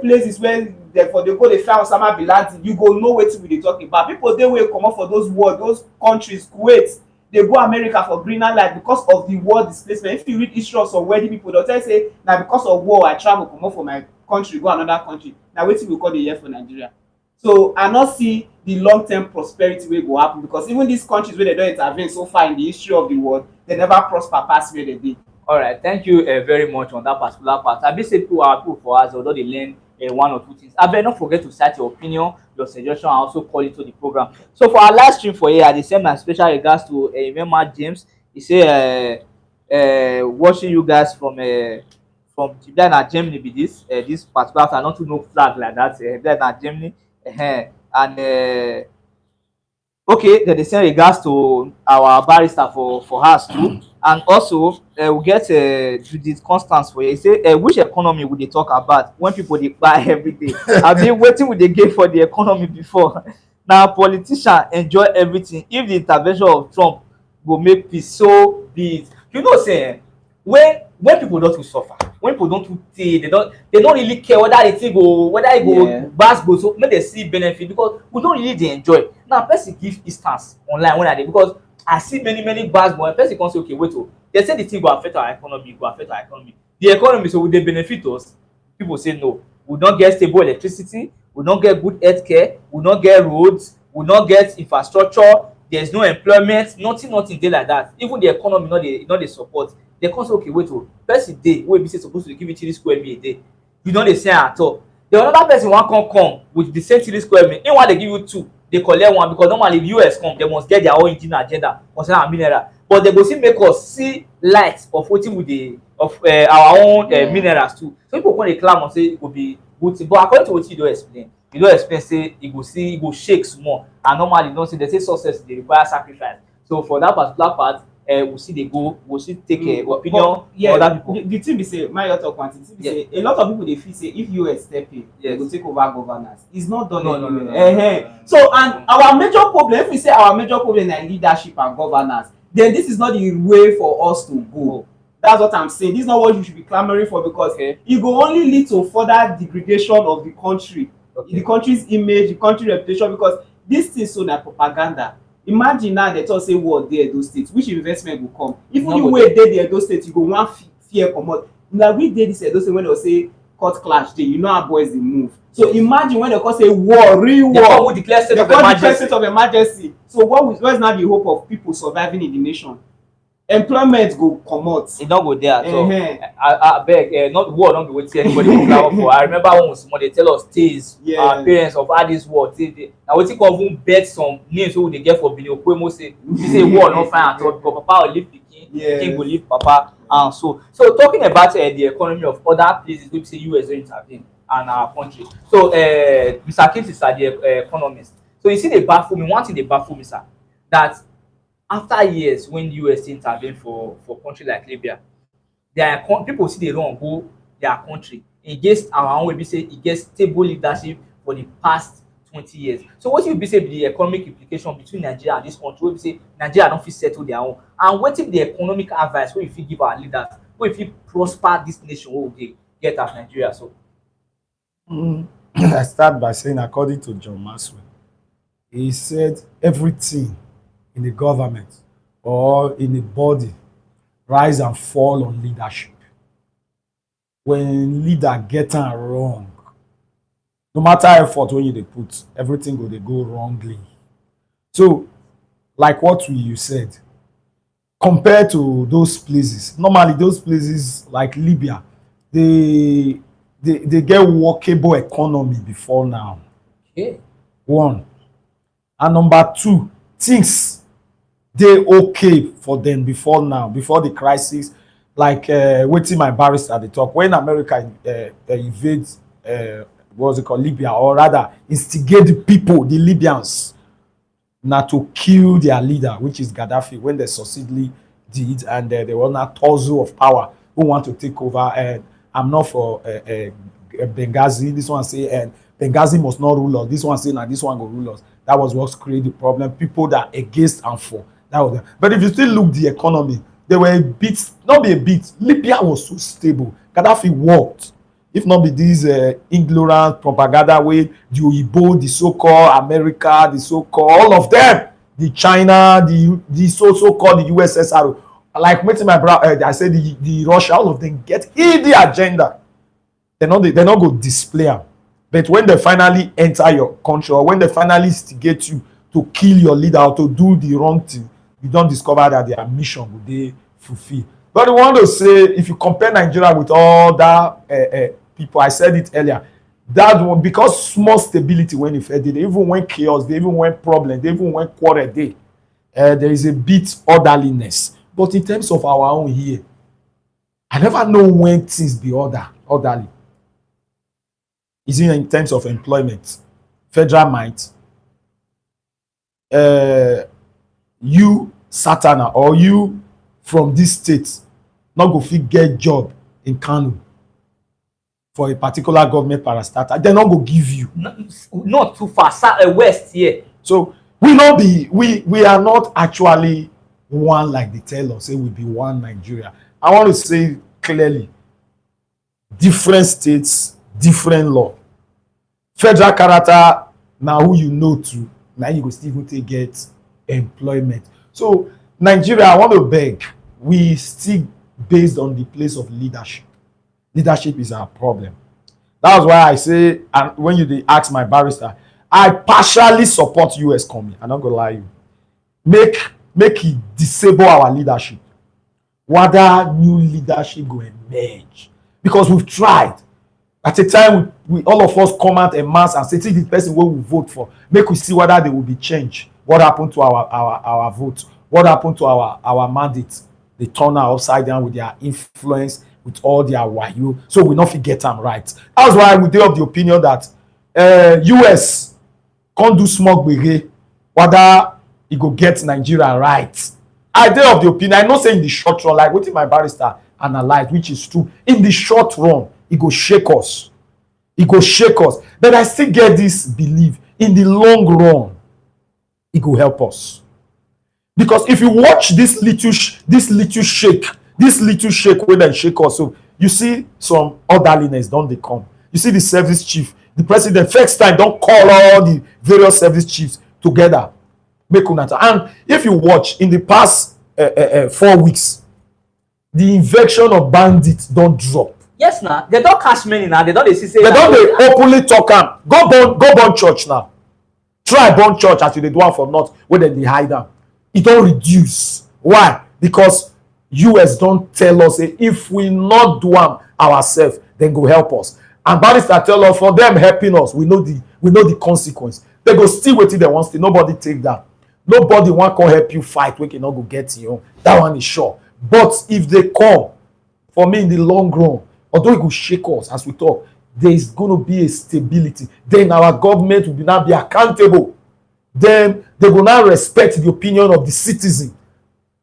places where dem for dey go dey find Osama bin Laden, you go know wetin we dey talk about. People dey wey comot for those war, those countries, Kuwait, dey go America for greener life because of the war displacement. If you read history of some wealthy people, dem tell you say na because of war I travel comot for my country go another country. Na wetin we come dey hear for Nigeria. So I no see the long term prosperity wey go happen, because even these countries wey dem don intervene so far in the history of the world, dem never prosper pass where dem dey. All right, thank you very much on that particular part. I be say people are people for us, although they learn one or two things. I better not forget to cite your opinion, your suggestion, and also call it to the program. So for our live stream for here, I dey send my special regards to remember James. He say watching you guys from Germany be this particular I not to know flag like that. Germany, and okay, then they send regards to our barrister for us too. And also we get Judith Constance for you. He say which economy would they talk about when people dey buy every day? I been waiting with the game for the economy before. Now politicians enjoy everything. If the intervention of Trump go make peace, so be it. You know say when people don too suffer, when people don too tey, they don't really care whether the thing go, whether e go gbas go, so make dem see benefit, because we don really dey enjoy. Now person give instance online when I dey, because I see many gbas, but when person come say okay wait o, they say the thing go affect our economy, go affect our economy. The economy, so will dey benefit us? People say no. We don get stable electricity, we don get good healthcare, we don get roads, we don get infrastructure, there is no employment, nothing dey like that. Even the economy no dey support. They come say okay wait o, person dey wey be say suppose to give you 3 square meal a day, you no dey see am at all. The another person wan come with the same 3 square meal, him wan dey give you 2, dey collect 1, because normally if US come, they must get their own hidden agenda concerning our mineral. But they go still make us see light of wetin we dey of our own minerals too. So people come dey clamour say e go be good thing, but according to wetin you don explain say e go shake small, and normally you know say they say success dey require sacrifice. So for that particular part, we still dey go, we still take opinion of other people. The thing be say, my talk one thing, be say a lot of people dey feel say if US step in, they go take over governance. It's not done anywhere. So and our major problem, if we say our major problem na leadership and governance, then this is not the way for us to go. That's what I'm saying. This is not what you should be clamoring for, because it go only lead to further degradation of the country, the country's image, the country reputation, because this thing so na propaganda. Imagine now they talk say war dey Edo State, which investment go come? Even you wey dey the Edo State, you go wan fear comot. Na we dey this Edo State when they say court clash dey, you know how boys dey move. So imagine when they come say war, real war, they come declare state of emergency. So what is now the hope of people surviving in the nation? Employment go comot. E no go there at all. Abeg, not war no be wetin anybody go clamour for. I remember when we small, they tell us tales, our parents, of how this war take dey. Na wetin come even bet some names wey we dey get for Benin Okwemo say war no fine at all, because papa go leave pikin, pikin go leave papa, and so talking about the economy of other places wey be say US don intervene and our country. So Mr. Kingsley sir, the economist. So you see dey baffle me, one thing dey baffle me sir, that after years when US intervene for country like Libya, their people still dey run go their country against our own wey be say e get stable leadership for the past 20 years. So wetin be say be the economic implication between Nigeria and this country wey be say Nigeria don fit settle their own, and wetin be the economic advice wey you fit give our leaders wey fit prosper this nation wey we dey get as Nigeria so? I start by saying, according to John Maxwell, he said everything in the government or in a body rise and fall on leadership. When leader get am wrong, no matter effort when you dey put, everything go dey go wrongly. So, like what you said, compared to those places, normally those places like Libya, they they get workable economy before now. Okay. One. And number two, things dey okay for them before now, before the crisis. Like wetin my barrister dey talk, when America invade what's it called, Libya, or rather instigate the people, the Libyans, na to kill their leader, which is Gaddafi, when they succeedingly did, and they were not tussle of power who want to take over. And I'm not for Benghazi. This one say, and Benghazi must not rule us. This one say, now this one go rule us. That was what created the problem. People that against and for. That was. But if you still look the economy, they were a bit, not be a bit. Libya was so stable. Gaddafi worked. If not be this ignorant propaganda way, the Oyibo, the so-called America, the so-called all of them, the China, the so-called the USSR, like meeting my brother, I said the Russia, all of them get in the agenda. They not go display them. But when they finally enter your country, or when they finally instigate you to kill your leader or to do the wrong thing, you don't discover that their mission will they fulfill. But I want to say, if you compare Nigeria with all that people, I said it earlier, that one, because small stability when you fed it, even when chaos, they even when problem, they even when quarrel day, there is a bit orderliness. But in terms of our own here, I never know when things be orderly. Is it in terms of employment, federal might, you Satana or you from this state not go fit get job in Kano for a particular government parastatal, they not go give you. Not too far, west here. So we are not actually one like they tell us. Say we be one Nigeria. I want to say clearly, different states, different law. Federal character, now who you know to, now you go still take get employment. So Nigeria, I want to beg, we still based on the place of leadership. Leadership is our problem. That's why I say, and when you ask my barrister, I partially support US coming. I'm not gonna lie you. Make it disable our leadership. Whether new leadership go emerge. Because we've tried. At a time, we all of us come out en masse and say, this is the person we will vote for. Make we see whether there will be change. What happened to our vote? What happened to our mandate? They turn out upside down with their influence, with all their wayo. So we not forget them right. That's why we dey of the opinion that US can't do small gbege, whether e go get Nigeria right. I dey of the opinion, I not say in the short run, like wetin my barrister analyze, which is true. In the short run, e go shake us. E go shake us. But I still get this belief, in the long run, e go help us. Because if you watch this little shake wey dem shake us, so you see some orderliness don dey come. You see the service chief, the president first time don call all the various service chiefs together, make una talk. And if you watch in the past 4 weeks, the invasion of bandits don drop. Yes, now they don't catch many now. They don't dey see say. They don dey openly talk am. Go burn church now. Try burn church as you dey do am for north, where dem dey hide am. E don reduce. Why? Because US don tell us say if we not do am ourselves, dem go help us. And barrister tell us for them helping us, we know the consequence. They go still wetin dem wan still. Nobody take that. Nobody wan come help you fight wey no go get your own. That one is sure. But if they come, for me in the long run, although it go shake us as we talk, there is going to be a stability. Then our government will now be accountable. Then they will now respect the opinion of the citizen.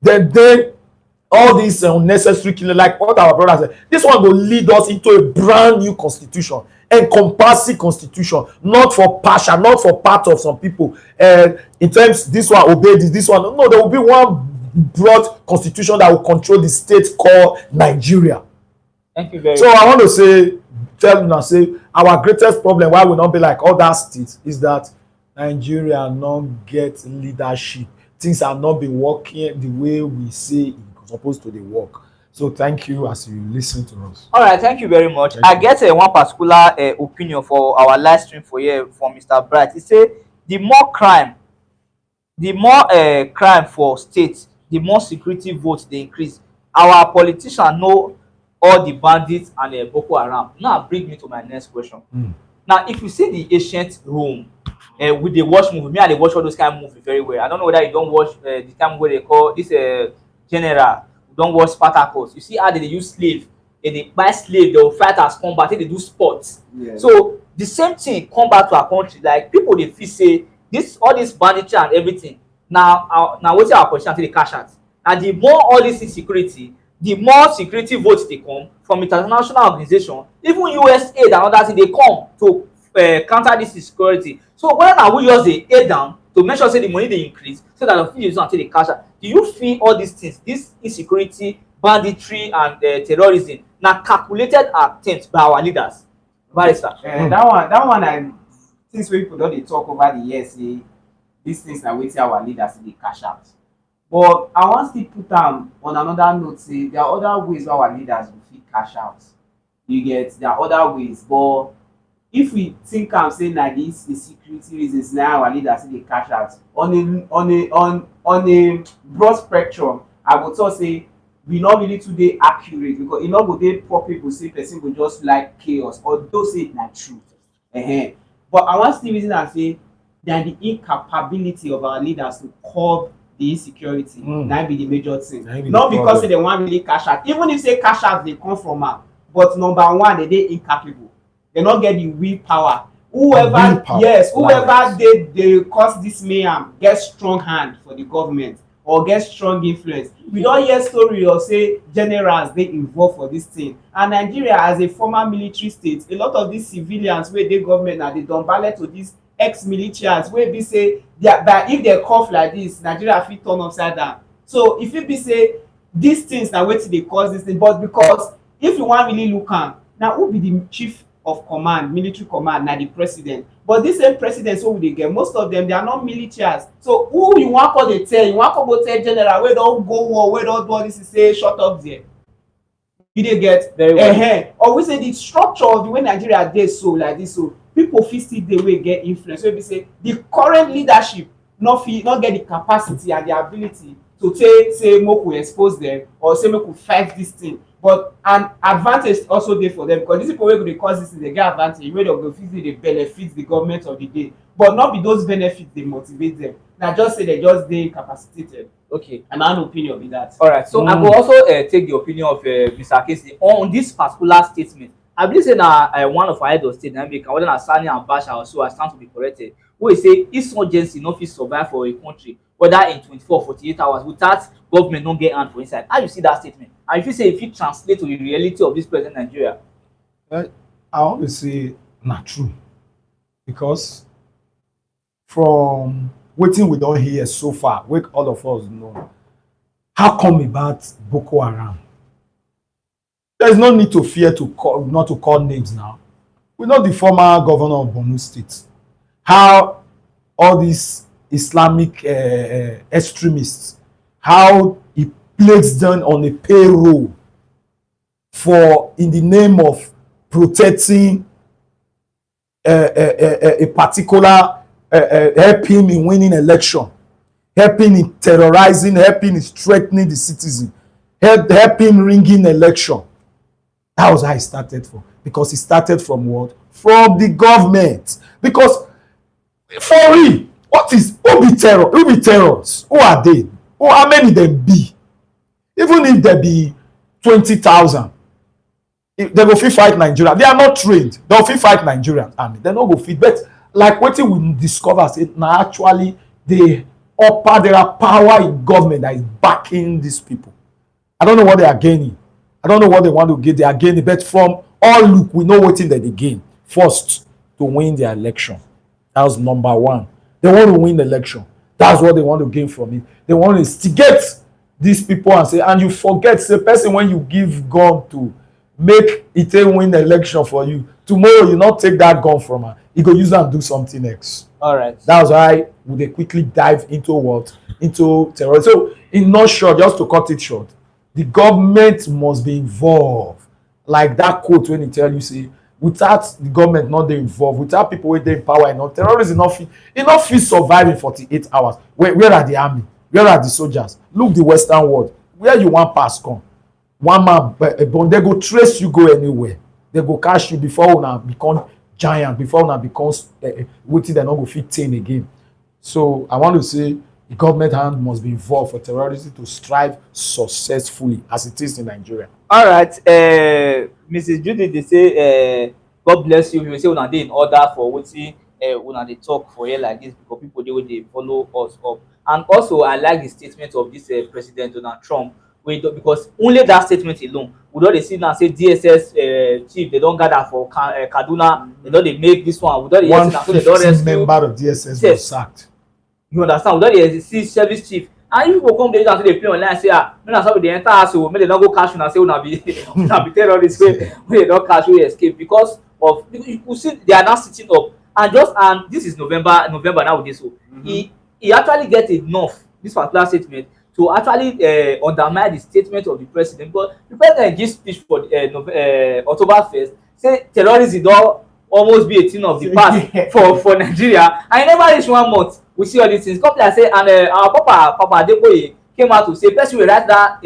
Then all these unnecessary killing, like what our brother said, this one will lead us into a brand new constitution, encompassing constitution, not for partial, not for part of some people. In terms, this one obey this one. No, there will be one broad constitution that will control the state called Nigeria. Thank you very much. So I want to say, our greatest problem why we not be like other states is that Nigeria not get leadership. Things are not be working the way we say it's supposed to dey work. So thank you as you listen to us. All right, thank you very much. Thank I you. get one particular opinion for our live stream for here from Mr. Bright. He say the more crime, the more crime for states, the more security votes dey increase. Our politicians know all the bandits and Boko Haram. Now bring me to my next question. Now, if you see the ancient Rome, with the watch movie, me I dey watch all those kind of movie very well. I don't know whether you don watch the time wey they call this general. You don watch Spartacus. You see how they dey use slave, they dey buy slave, they will fight as combat, they dey do sports. Yeah. So the same thing come back to our country. Like people dey feel say this all this banditry and everything. Now wetin our politicians take dey cash out. And the more all this insecurity, the more security votes dey come from international organization, even USA and others dey come to counter this insecurity. So whether na we just dey aid am to make sure say the money dey increase so that dem fit use am take dey cash out. Do you feel all these things, this insecurity, banditry and terrorism na calculated attempt by our leaders? Barrister. That one na things wey people don dey talk over the years say these things na wetin our leaders dey cash out. But I wan still put am on another note say there are other ways wey our leaders go fit cash out. You get, there are other ways, but if we think am say na this insecurity reasons na our leaders dey cash out on a broad spectrum, I go talk say we no really too dey accurate because e no go dey probable say person go just like chaos although say na truth. But I wan still reason am say na the incapability of our leaders to curb the insecurity na be the major thing. Not because say dem wan really cash out, even if say cash out dey come from am, but number one, they dey incapable. They no get the willpower. Whoever dey cause this mayhem get strong hand for the government or get strong influence. We don hear story of say generals dey involved for this thing, and Nigeria as a former military state, a lot of these civilians wey dey government na dey don ballot to these ex-militias wey be say if they cough like this, Nigeria fit turn upside down. So e fit be say these things na wetin dey cause this thing, but because if you wan really look am, na who be the chief of command, military command? Na the president. But this same president wey we dey get, most of them they are not militias. So who you wan come dey tell? You wan come go tell general wey don go war, wey don do all this, say shut up there? You dey get very well. Or we say the structure of the way Nigeria dey so like this, so people fit still dey wey get influence. Wey be say the current leadership no get the capacity and the ability to take say make we expose them or say make we fight this thing. But an advantage also dey for them because these people wey go dey cause this thing dey get advantage wey dem go fit dey benefit the government of the day, but not be those benefits dey motivate them. Na just say they just dey incapacitated. Okay. And my own opinion be that. All right. So I go also take the opinion of Mr. Casey on this particular statement. I believe say na one of our head of state na make whether na Sani and Basha or so I stand to be corrected. Wey say insurgency no fit survive for a country whether in 24 48 hours without government no get hand for inside. How you see that statement? And if you say if it translate to the reality of this present Nigeria? I want to say not true because from wetin we don hear so far, wey all of us know, how come about Boko Haram? There is no need to fear not to call names now. We know the former governor of Borno State, how all these Islamic extremists, how he placed them on a payroll for in the name of protecting a particular helping in winning election, helping in terrorizing, helping in threatening the citizen, helping ringing election. That was how it started from. Because it started from what? From the government. Because for real, who be terror? Who be terrorists? Who are they? How many them be? Even if there be 20,000, if they go fit fight Nigeria, they are not trained. They go fit fight Nigerian army. They no go fit. But like wetin we discover, say na actually there are power in government that is backing these people. I don't know what they are gaining. I don't know what they want to get. They are gaining, but from all look, we know wetin that they gain. First, to win their election. That was number one. They want to win the election. That's what they want to gain from it. They want to instigate these people and say, and you forget, say person when you give gun to, make it a win election for you. Tomorrow you not take that gun from her, you go use am do something else. All right. That's why we dey quickly dive into what? Into terrorism. So in nutshell, just to cut it short, the government must be involved. Like that quote when e tell you say without the government not dey involved, without people wey dey in power enough, terrorism no fit survive in 48 hours. Where are the army? Where are the soldiers? Look the western world. Where you wan pass come? One man but they go trace you go anywhere. They go catch you before una become giant, before una become wetin dem no go fit tame again. So I want to say the government hand must be involved for terrorism to strive successfully as it is in Nigeria. All right. Mrs. Judy, they say, God bless you. We say una dey in order for wetin una dey talk for here like this because people dey wey dey follow us up. And also, I like the statement of this President Donald Trump. Because only that statement alone, we don dey see now say DSS chief they don gather for Kaduna, they don dey make this one. We don dey hear say na so they don rescue member of DSS was sacked. You understand? We don dey see service chief. And if people come there and say they play online, say make na so they enter house o, make they no go catch una say una be terrorists wey they don catch wey escape because of you see they are now sitting up and this is November nowadays so he actually get enough this particular statement to actually undermine the statement of the president because the president give speech for October 1st say terrorism don almost be a thing of the past for Nigeria and e never reach 1 month. We see all these things. Come like say, and our Papa Adekoye came out to say, person will write that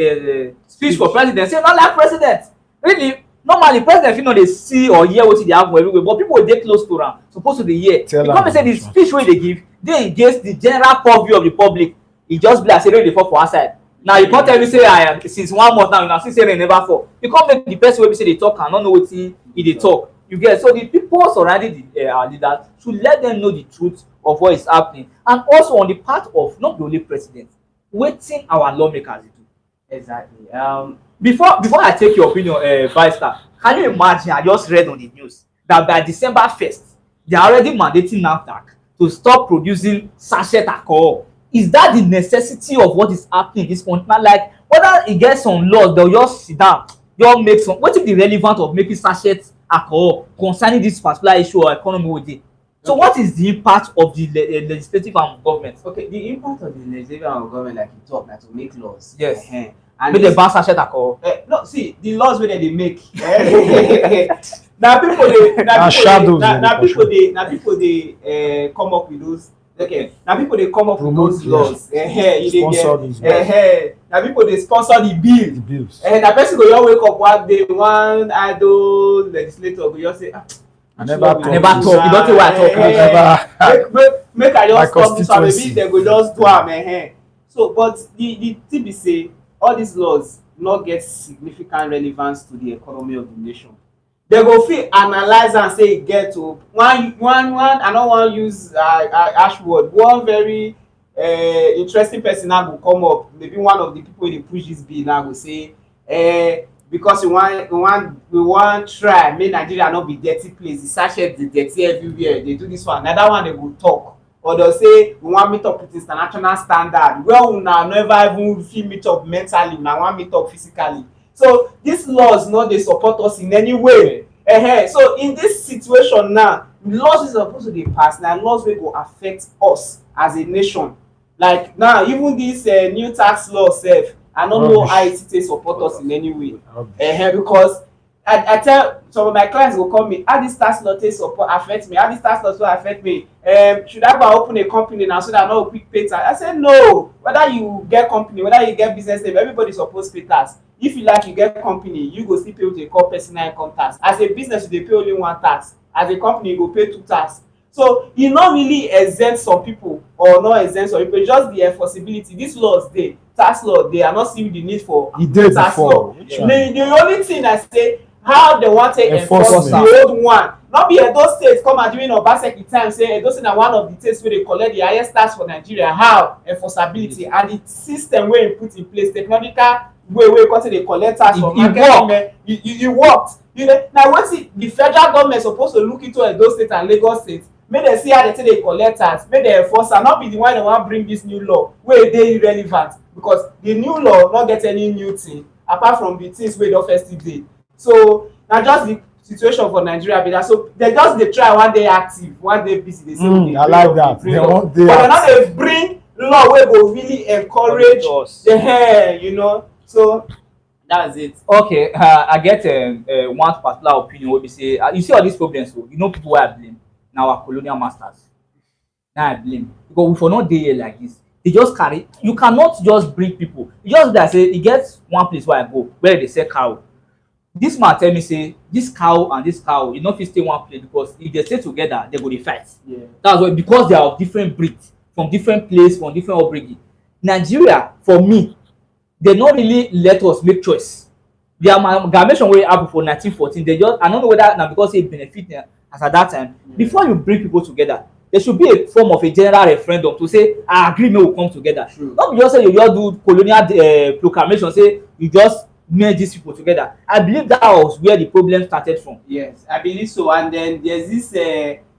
speech for president. Say, not like president. Really, normally president fit no dey see or hear wetin dey happen everywhere, but people dey close to am suppose to dey hear. Because say the speech wey dey give dey against the general purview of the public. E just be like say rain dey fall for outside. Now you come tell me say I am since 1 month now, you now see say rain never fall. You come make the person wey be say dey talk and no know wetin e dey talk. You get so the people surrounding our leaders should let them know the truth of what is happening, and also on the part of not the only president, wetin our lawmakers dey do. Exactly. Before I take your opinion, Barrister, can you imagine? I just read on the news that by December 1st, they are already mandating NAFDAC to stop producing sachet alcohol. Is that the necessity of what is happening in this country? Now, like whether e get some laws, they'll just sit down, just make some. What is the relevance of making sachet alcohol concerning this particular issue or economy with it? So what is the impact of the legislative arm of government? Okay, the impact of the legislative arm of government, like you talk, na to make laws. Yes. And make dem ban sachet alcohol. No, see the laws wey dem dey make. Na people dey come up with those. Okay, na people dey come up with those laws. Na people dey sponsor the bill. The bills. Na person go just wake up one day, one idle legislator go just say, I never talk. You don't know why I talk. Make I just stop this one. Maybe they go just do am. So, but the thing be say all these laws not get significant relevance to the economy of the nation. They go fit analyze and say e get to one. I no wan use harsh word. One very interesting person now go come up. Maybe one of the people wey dey push this bill now go say, because we want try make Nigeria not be dirty place. The sachet dey dirty everywhere. They do this one. Another one they go talk. Or they'll say we want meet up with international standard. Well, una never even fit meet up mentally. Una want meet up physically. So these laws no dey support us in any way. So in this situation now, laws is supposed to dey pass. Na laws wey go affect us as a nation. Like now, even this new tax law sef, I don't know how it take support us in any way. Because I tell some of my clients go call me, how this tax law take support affect me? How this tax law will affect me? Should I go open a company now so that I no quick pay tax? I said no. Whether you get company, whether you get business name, everybody supposed to pay tax. If you like, you get company, you go still pay what they call personal income tax. As a business, you dey pay only one tax. As a company, you go pay 2 tax. So e no really exempt some people or not exempt some people. Just the enforceability. These laws dey, tax law, they are not seeing the need for tax law. The only thing I say, how they want to enforce the old one. Not be Edo State come and during Obaseki time say Edo State na one of the states where they collect the highest tax for Nigeria. How? Enforceability and the system wey e put in place, technological way wey come say dey collect tax from market. It worked. You know, now wetin the federal government suppose to look into Edo State and Lagos State, make dem see how they take dey collect tax, make dem enforce am. Not be the one they wan bring this new law wey dey irrelevant, because the new law no get any new thing apart from the things wey don first dey. So na just the situation for Nigeria be that. So they just dey try one day active, one day busy. They say we dey I bring like up, that. bring They up. want day But they no active. dey bring law wey go really encourage Us. the hair, you know. So that's it. Okay, I get one particular opinion wey be say you see all these problems, so you know people wey I blame na our colonial masters. Now I blame because we for not dey here like this. They just carry. You cannot just bring people. You just be like say e get one place where I go where they sell cow. This man tell me say this cow and this cow you no fit stay one place because if they stay together they go dey fight. Yeah. That's why because they are of different breeds from different place from different upbringing. Nigeria for me they no really let us make choice. The amalgamation wey happen for 1914 they just I no know whether na because say e benefit them as at that time. Before you bring people together there should be a form of a general referendum to say I agree make we come together. True. No be just say you just do colonial proclamation say you just merge these people together. I believe that was where the problem started from. Yes, I believe so. And then there's this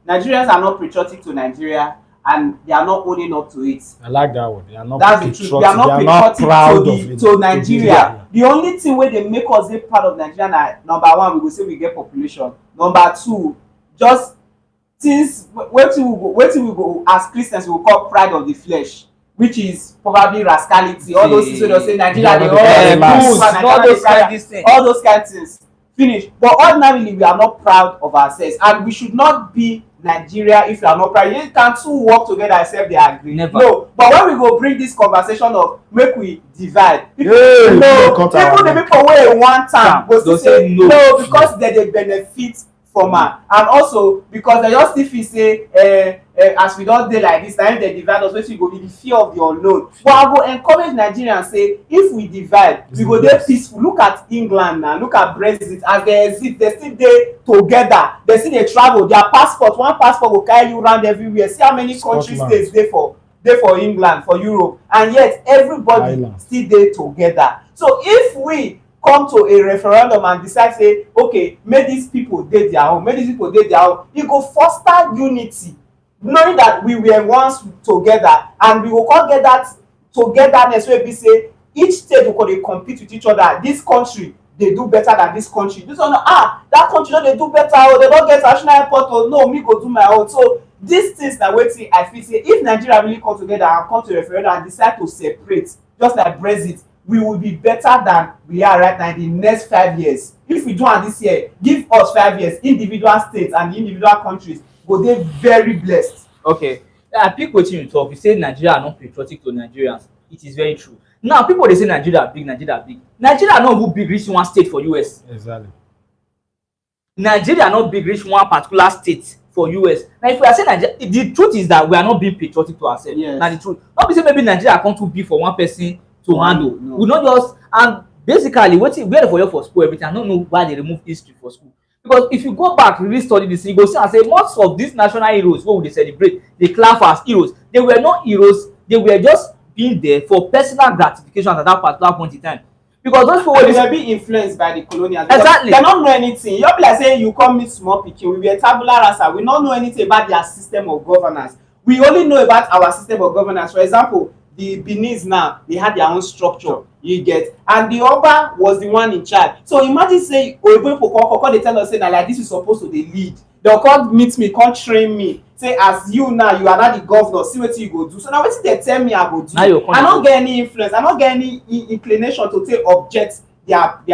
Nigerians are not patriotic to Nigeria and they are not owning up to it. I like that one. They are not That's the truth. They are not patriotic proud to, of it. to Nigeria. The only thing wey dey make us dey proud of Nigeria na number one, we go say we get population. Number two, just things wetin we go as Christians we go call pride of the flesh, which is probably rascality. All those things wey dey say Nigeria dey all those kind things. Finish. But ordinarily we are not proud of ourselves and we should not be Nigeria if you are not proud. You can two work together except they agree. Never. No, but when we go bring this conversation of make we divide, people Yeah, no, cut even the our people wey one time go still say no. no because they dey benefit from am, and also because they just still feel say as we don dey like this na im dey divide us, wetin go be the fear of the unknown. But I go encourage Nigerians say if we divide we go dey peaceful. Look at England now, look at Brexit as they exit they still dey together, they still dey travel. Their passport, one passport go carry you round everywhere. See how many country states dey for England, for Europe, and yet everybody Island. still dey together. So if we come to a referendum and decide say okay make these people dey their own, make these people dey their own, e go foster unity, knowing that we were once together and we go come get that togetherness wey be say each state go come dey compete with each other. This country dey do better than this country, this one that country no dey do better o, they don get national airport o, no me go do my own. So these things na wetin I feel say if Nigeria really come together and come to referendum and decide to separate just like Brexit, we will be better than we are right now in the next 5 years. If we do am this year, give us 5 years, individual states and individual countries go dey very blessed. Okay, I pick wetin you talk. You say Nigeria are not patriotic to Nigerians. It is very true. Now people dey say Nigeria big, Nigeria big. Nigeria no even big reach one state for US. Exactly. Nigeria no big reach one particular state for US. Now if we are saying Nigeria, the truth is that we are not being patriotic to ourselves. Yes. Na the truth. Not be say maybe Nigeria come too big for one person to handle. No. We not just and basically wetin where for you for school everything. I don't know why they remove history for school. Because if you go back really study this, you go see and say most of these national heroes wey we dey celebrate, they clap as heroes. They were not heroes. They were just being there for personal gratification at that particular point in time. Because those people they were being influenced by the colonials. Exactly. They don't know anything. You be like say you come meet small pikin, we were tabula rasa. We don't know anything about their system of governance. We only know about our system of governance. For example, the Benin's now, they had their own structure. You get, and the Oba was the one in charge. So imagine say Oyibo people come they tell us say na like this you supposed to dey lead. They'll come meet me, come train me. Say as you now, you are not the governor. See what you go do. So now wetin they tell me I go do. I don't get any influence. I don't get any inclination to take object their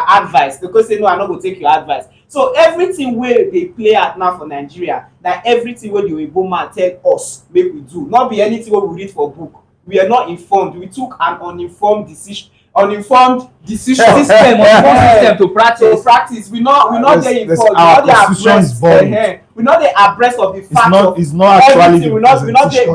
advice because say no, I not go take your advice. So everything wey dey play out now for Nigeria, na everything wey the Oyibo man tell us make we do. Not be anything wey we read for book. We are not informed. We took an uninformed decision system to practice. We not dey informed. We not dey abreast of the fact of it's not actually everything. We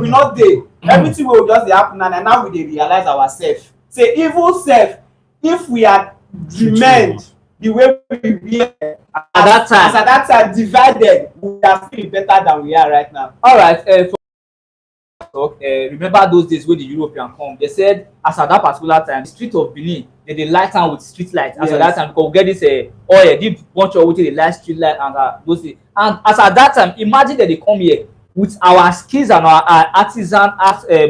not dey everything wey just dey happen and now we dey realize ourselves. Say evil self, if we had remained the way we were at that time divided, we would have been better than we are right now. All right. Remember those days when the European come, they said as at that particular time the street of Benin they light am with street light as at that time because we get this oil deep bunch of wetin dey light street light and those things. And as at that time imagine that they come here with our skills and our artisan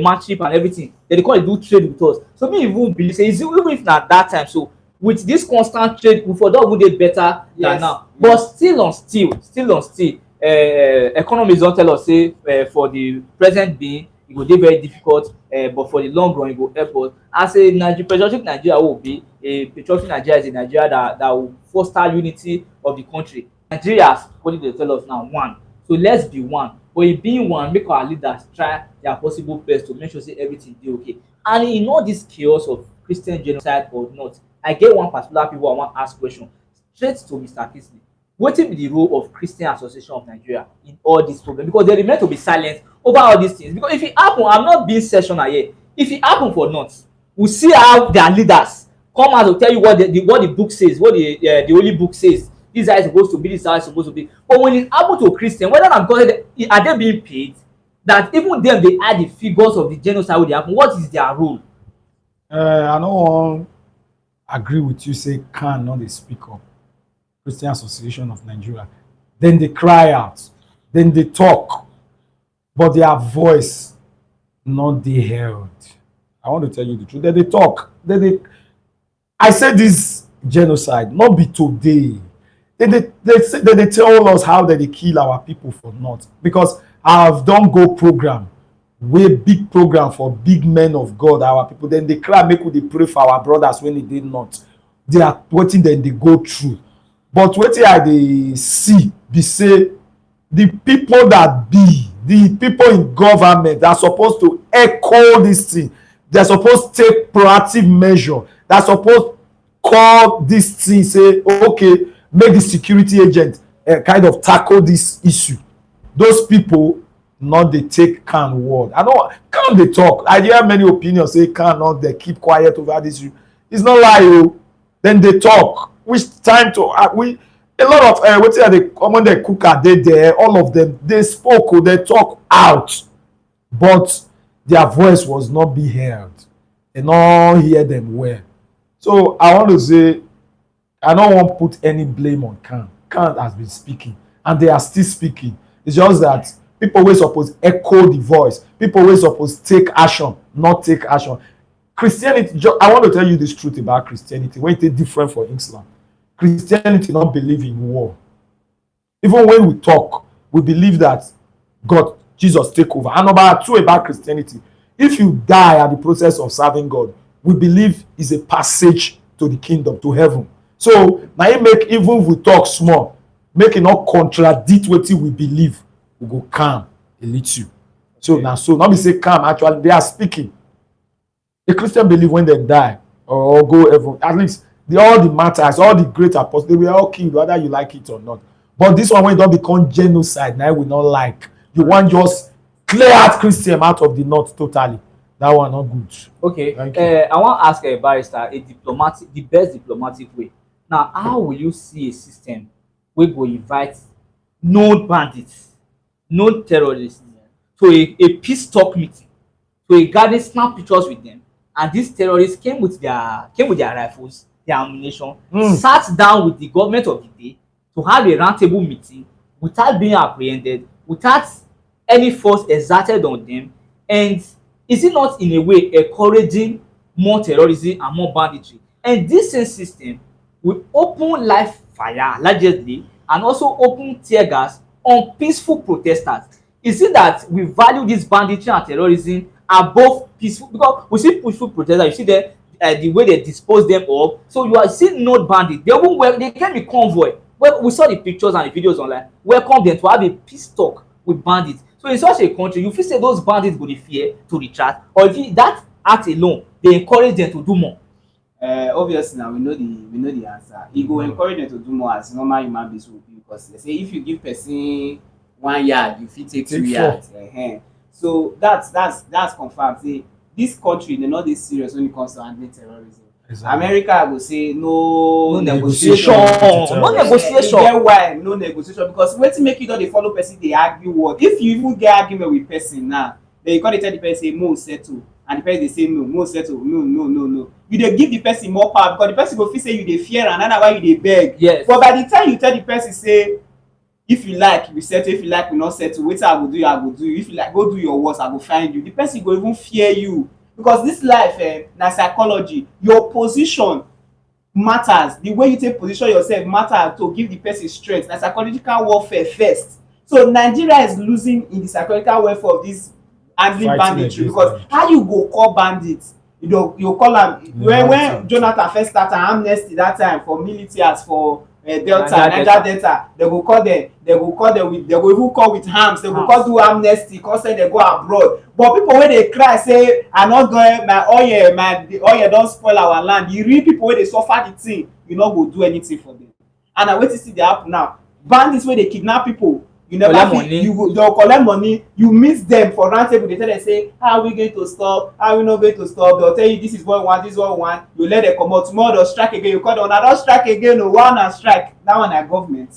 manship and everything, they come dey do trade with us. So me even believe say even if na that time so with this constant trade we for don even dey better than Yes, now. yes. But still on still economists don tell us say for the present being e go dey very difficult, but for the long run e go help us. As a patriotic Nigeria wey we be, a patriotic Nigeria is a Nigeria that will foster unity of the country. Nigeria, as wetin dey tell us now, one. So let's be one. But in being one, make our leaders try their possible best to make sure say everything dey okay. And in all this chaos of Christian genocide or not, I get one particular people I wan ask question straight to Mr. Kingsley. Wetin be the role of Christian Association of Nigeria in all this problem? Because they remain to be silent over all these things. Because if e happen, I'm not being sectional here. If e happen for north, we see how their leaders come out to tell you what the book says, what the holy book says. This is how it's supposed to be, this is how it's supposed to be. But when it happen to Christian, whether na because are they being paid, that even them dey add the figures of the genocide wey dey happen, what is their role? I no wan agree with you say CAN no dey speak up. Christian Association of Nigeria. Then they cry out, then they talk, but their voice not dey heard. I want to tell you the truth. Then they talk. I said this genocide not be today. They tell us how they kill our people for not, because I have done go program, way big program for big men of God, our people. Then they cry, make we dey pray for our brothers when they did not. They are waiting, then they go through. But wetin I dey see be say the people in government that are supposed to echo this thing, they are supposed to take proactive measure, they are supposed call this thing, say okay, make the security agent kind of tackle this issue. Those people not dey take CAN word. I know CAN dey talk. I hear many opinions say CAN not dey keep quiet over this issue. It's not lie o. Then they talk. Which time to a lot of wetin I dey common dey cook are dey there. All of them they spoke o, they talk out, but their voice was not be heard. They no hear them well. So I want to say I no wan put any blame on CAN. CAN has been speaking and they are still speaking. It's just that people wey suppose echo the voice, people wey suppose take action, not take action. Christianity, I want to tell you this truth about Christianity when it is different from Islam. Christianity not believe in war. Even when we talk, we believe that God, Jesus take over. And number two about Christianity, if you die at the process of serving God, we believe is a passage to the kingdom, to heaven. So now it make even if we talk small, make it not contradict wetin we believe, we go calm a little. So now not be say calm, actually they are speaking. A Christian believe when they die or go heaven, at least all the martyrs, all the great apostles, they were all killed, whether you like it or not. But this one, when it don't become genocide, now we not like. You want just clear out Christian out of the north totally. That one not good. Okay. Thank you. I want to ask a barrister the best diplomatic way. Now, how will you see a system wey go invite known bandits, known terrorists to a peace talk meeting, to a garden, snap pictures with them, and these terrorists came with their rifles, their ammunition, sat down with the government of the day to have a roundtable meeting without being apprehended, without any force exerted on them? And is it not in a way encouraging more terrorism and more banditry? And this same system will open live fire allegedly and also open tear gas on peaceful protesters. Is it that we value this banditry and terrorism above peaceful? Because we see peaceful protesters, you see them, the way they dispose them up. So you are seeing no bandits. They came in convoy. Well, we saw the pictures and the videos online. Welcome them to have a peace talk with bandits. So in such a country, you feel say those bandits go dey fear to retract, or if that act alone dey encourage them to do more? Obviously now we know the answer. E go encourage them to do more as normal human beings will be, because they say if you give person 1 yard, you fit take 2 yards. So that's confirmed. Say this country they not this serious when it comes to handling terrorism. Exactly. America go say no negotiation. No negotiation. Get why no negotiation? Because wetin make you don dey follow person dey argue word. If you even get argument with person now, then you come dey tell the person say mo settle, and the person dey say no, mo settle, no. You dey give the person more power, because the person go feel say you dey fear am, and na why you dey beg. Yes. But by the time you tell the person say if you like we settle, if you like we not settle, wetin I go do you. If you like go do your worst, I go find you. The person go even fear you, because this life na psychology. Your position matters. The way you take position yourself matter to give the person strength. Na psychological warfare first. So Nigeria is losing in the psychological warfare of this handling Fighting banditry, against because banditry. how you go call bandits? You call am when Jonathan first start am amnesty that time for militias for Delta, Niger Delta, they go call them with, they go even call with arms, they go call do amnesty, come say they go abroad. But people wey dey cry say I no go, the oil don spoil our land, the real people wey dey suffer the thing, you no go do anything for them. And na wetin still dey happen now. Bandits wey dey kidnap people, you never fit, you go, they collect money, you meet them for round table, they tell them say how are we going to stop, how are we not going to stop, they'll tell you this is what we want, this is what we want, you let them comot, tomorrow they'll strike again, you call them una don strike again o, why una strike? That one na government.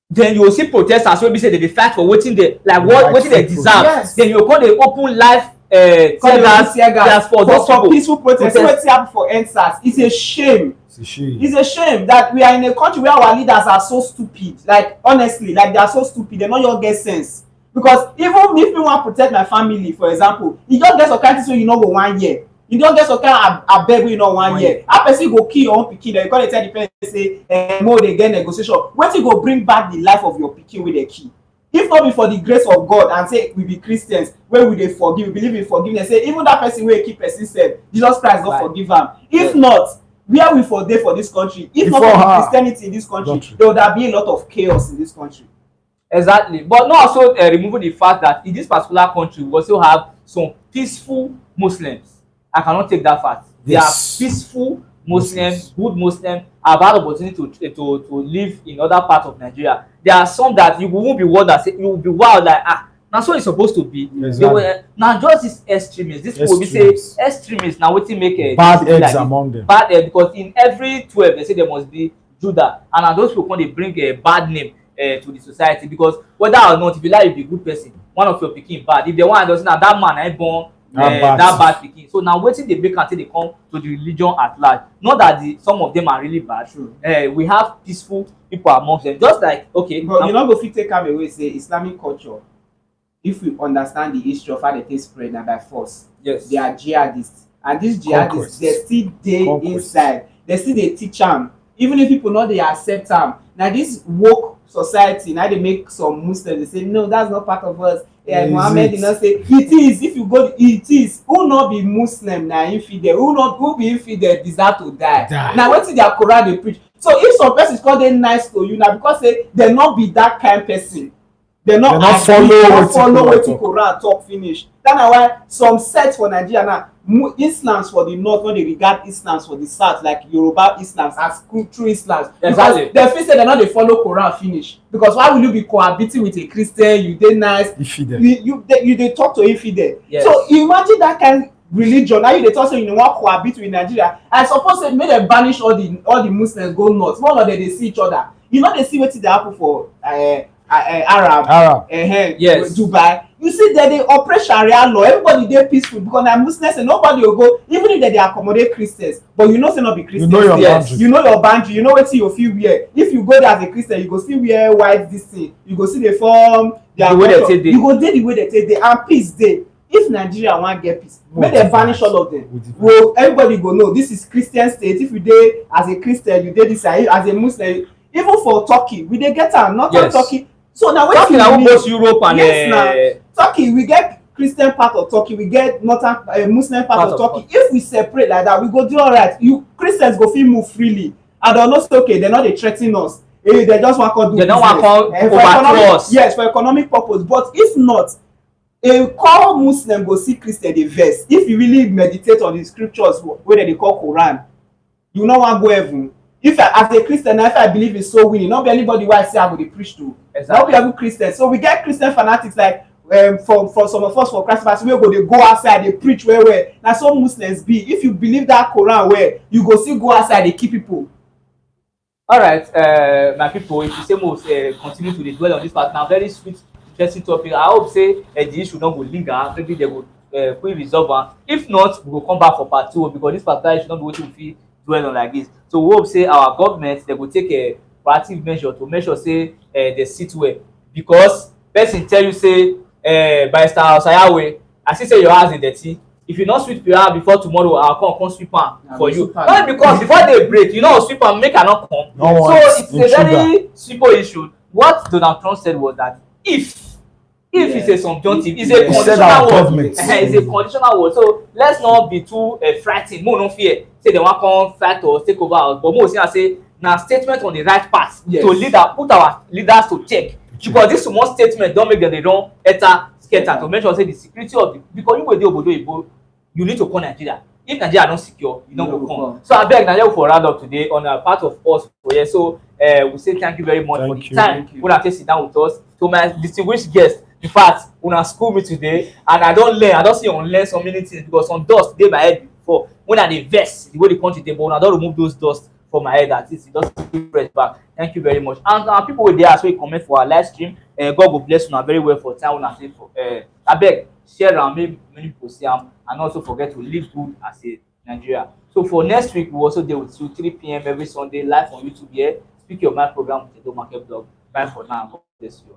Then you will see protesters wey be say they dey fight for wetin they like, wetin they deserve. Yes. Then you go come dey open live tear gas for those people. For peaceful protest. See wetin happen for EndSARS. It's a shame. It's a shame that we are in a country where our leaders are so stupid. Like honestly, like they are so stupid. They no just get sense. Because even if me wan protect my family, for example, you just get some kind things wey you no go wan hear. You don get some kind of abeg wey you no wan hear. How person go kill your own pikin, then you come dey tell the person say mo dey get negotiation. Wetin go bring back the life of your pikin wey dey kill? If not be for the grace of God and say we be Christians, wey we dey forgive, we believe in forgiveness, say even that person wey kill person sef, Jesus Christ don forgive am. If not, where we for dey for this country? If not for the Christianity in this country, there would have been a lot of chaos in this country. Exactly, but not also removing the fact that in this particular country we also have some peaceful Muslims. I cannot take that fact. They are peaceful Muslims, good Muslims, have had opportunity to live in other parts of Nigeria. There are some that you won't be wild, that say you will be wild like now so it's supposed to be. Exactly. Now just these extremists. This people we say extremists now wetin make a bad eggs like among them. Bad eggs, because in every 12 they say there must be Judah, and now those people come they bring a bad name to the society, because whether or not if you like you be a good person, one of your pikin bad. If they want to say now that man ain't born that bad pikin. So now wetin dey make am say they come to the religion at large. Not that some of them are really bad. True. We have peaceful people amongst them. Just like but you no go fit take am away say Islamic culture, if we understand the history of how they take spread na by force. Yes. They are jihadists, and these jihadists they still dey inside. They still dey teach am, even if people no dey accept am. Na this woke society na dey make some Muslims dey say no, that's not part of us. Muhammad did not say it is. If you go, it is. Who not be Muslim na infidel? Who be infidel deserve to die. Na wetin their Quran dey preach. So if some person call them nice to you, na because say they not be that kind person. They not follow wetin Quran talk finish. That na why some sects for Nigeria now, Islams for the north, when they regard Islams for the south, like Yoruba Islams as true Islams. Exactly. Because they feel say they not dey follow Quran finish. Because why will you be cohabiting with a Christian? You dey nice. You dey talk to infidel. Yes. So imagine that kind of religion. Now you dey talk say you wan cohabit with Nigeria. I suppose say make dem banish all the Muslims go north. One of them dey see each other. You know they see wetin dey happen for Arab. Yes. Dubai. You see that they operate Sharia law. Everybody dey peaceful because na Muslims and nobody will go, even if they dey accommodate Christians. But you know say not be Christians. You know your boundary. You know your boundary. You know wetin you fit wear. If you go there as a Christian, you go still wear white this thing. You go see the form. The way they take dey. You go dey the way they take dey, and peace dey. If Nigeria wan get peace, make dem banish all of them. Well, everybody go know this is Christian state. If you dey as a Christian, you dey this side. As a Muslim, even for Turkey, we dey get am. Not Turkey. So now when Turkey na both Europe and Turkey, we get Christian part of Turkey, we get northern Muslim part of Turkey. If we separate like that, we go do alright. You Christians go fit move freely, and they no say okay, they no dey threa ten us. They just wan come do business. They don't want to overthrow us. Yes, for economic purpose. But if not, a core Muslim go see Christian dey vex. If you really meditate on the scriptures wey dem dey call Quran, you no wan go heaven. If as a Christian, if I believe in soul winning, not be anybody wey I say I go dey preach to. Exactly. Not be every Christian. So we get Christian fanatics like from some of us for Christmas, we go dey go outside, dey preach well. Na so Muslims be. If you believe that Quran well, you go still go outside, dey kill people. All right, my people, if you say most continue to dwell on this part now, very sweet, interesting topic. I hope say the issue don't go linger. Maybe they go quick resolve am. If not, we will come back for part 2 because this particular issue not be wetin we fit dwell on like this. So we hope say our government they go take a proactive measure to make sure say they sit well, because person tell you say Barrister Osayawe, I see say your house is dirty, if you not sweep your house before tomorrow, I'll come sweep am I for go you. sweep am. Not because before they break, you know, sweep am make I not come. No So one it's a intruder. very simple issue. What Donald Trump said was that if it's a Yes. subjunctive, it's He a said our conditional word. government. It's a conditional word. So let's not be too frightened. Mo no fear. Say they wan come fight us, take over us. But mo say na statement on the right path Yes. to put our leaders to check. Because this small statement don make dem dey don enter scatter to make sure say the security of the, because you wey dey obodo oyibo, you need to come Nigeria. If Nigeria no secure, you no go come. So abeg na here we for round up today on a part of us for here. So we say thank you very much for the Thank you. time una take sit down with us. To my distinguished guests, in fact una school me today and I don learn, I don see unlearn so many things because some dust dey my head before when I dey vex the way the country dey, but una don remove those dust for my head, at least e just keep fresh back. Thank you very much. And people wey dey house wey comment for our live stream, God go bless una very well for time una take for abeg share am make many people see am, and also forget to live good as a Nigeria. So for next week we also dey with you 3 p.m. every Sunday live on YouTube here. Speak Your Mind program with Edo Market Blog. Bye for now. God bless you.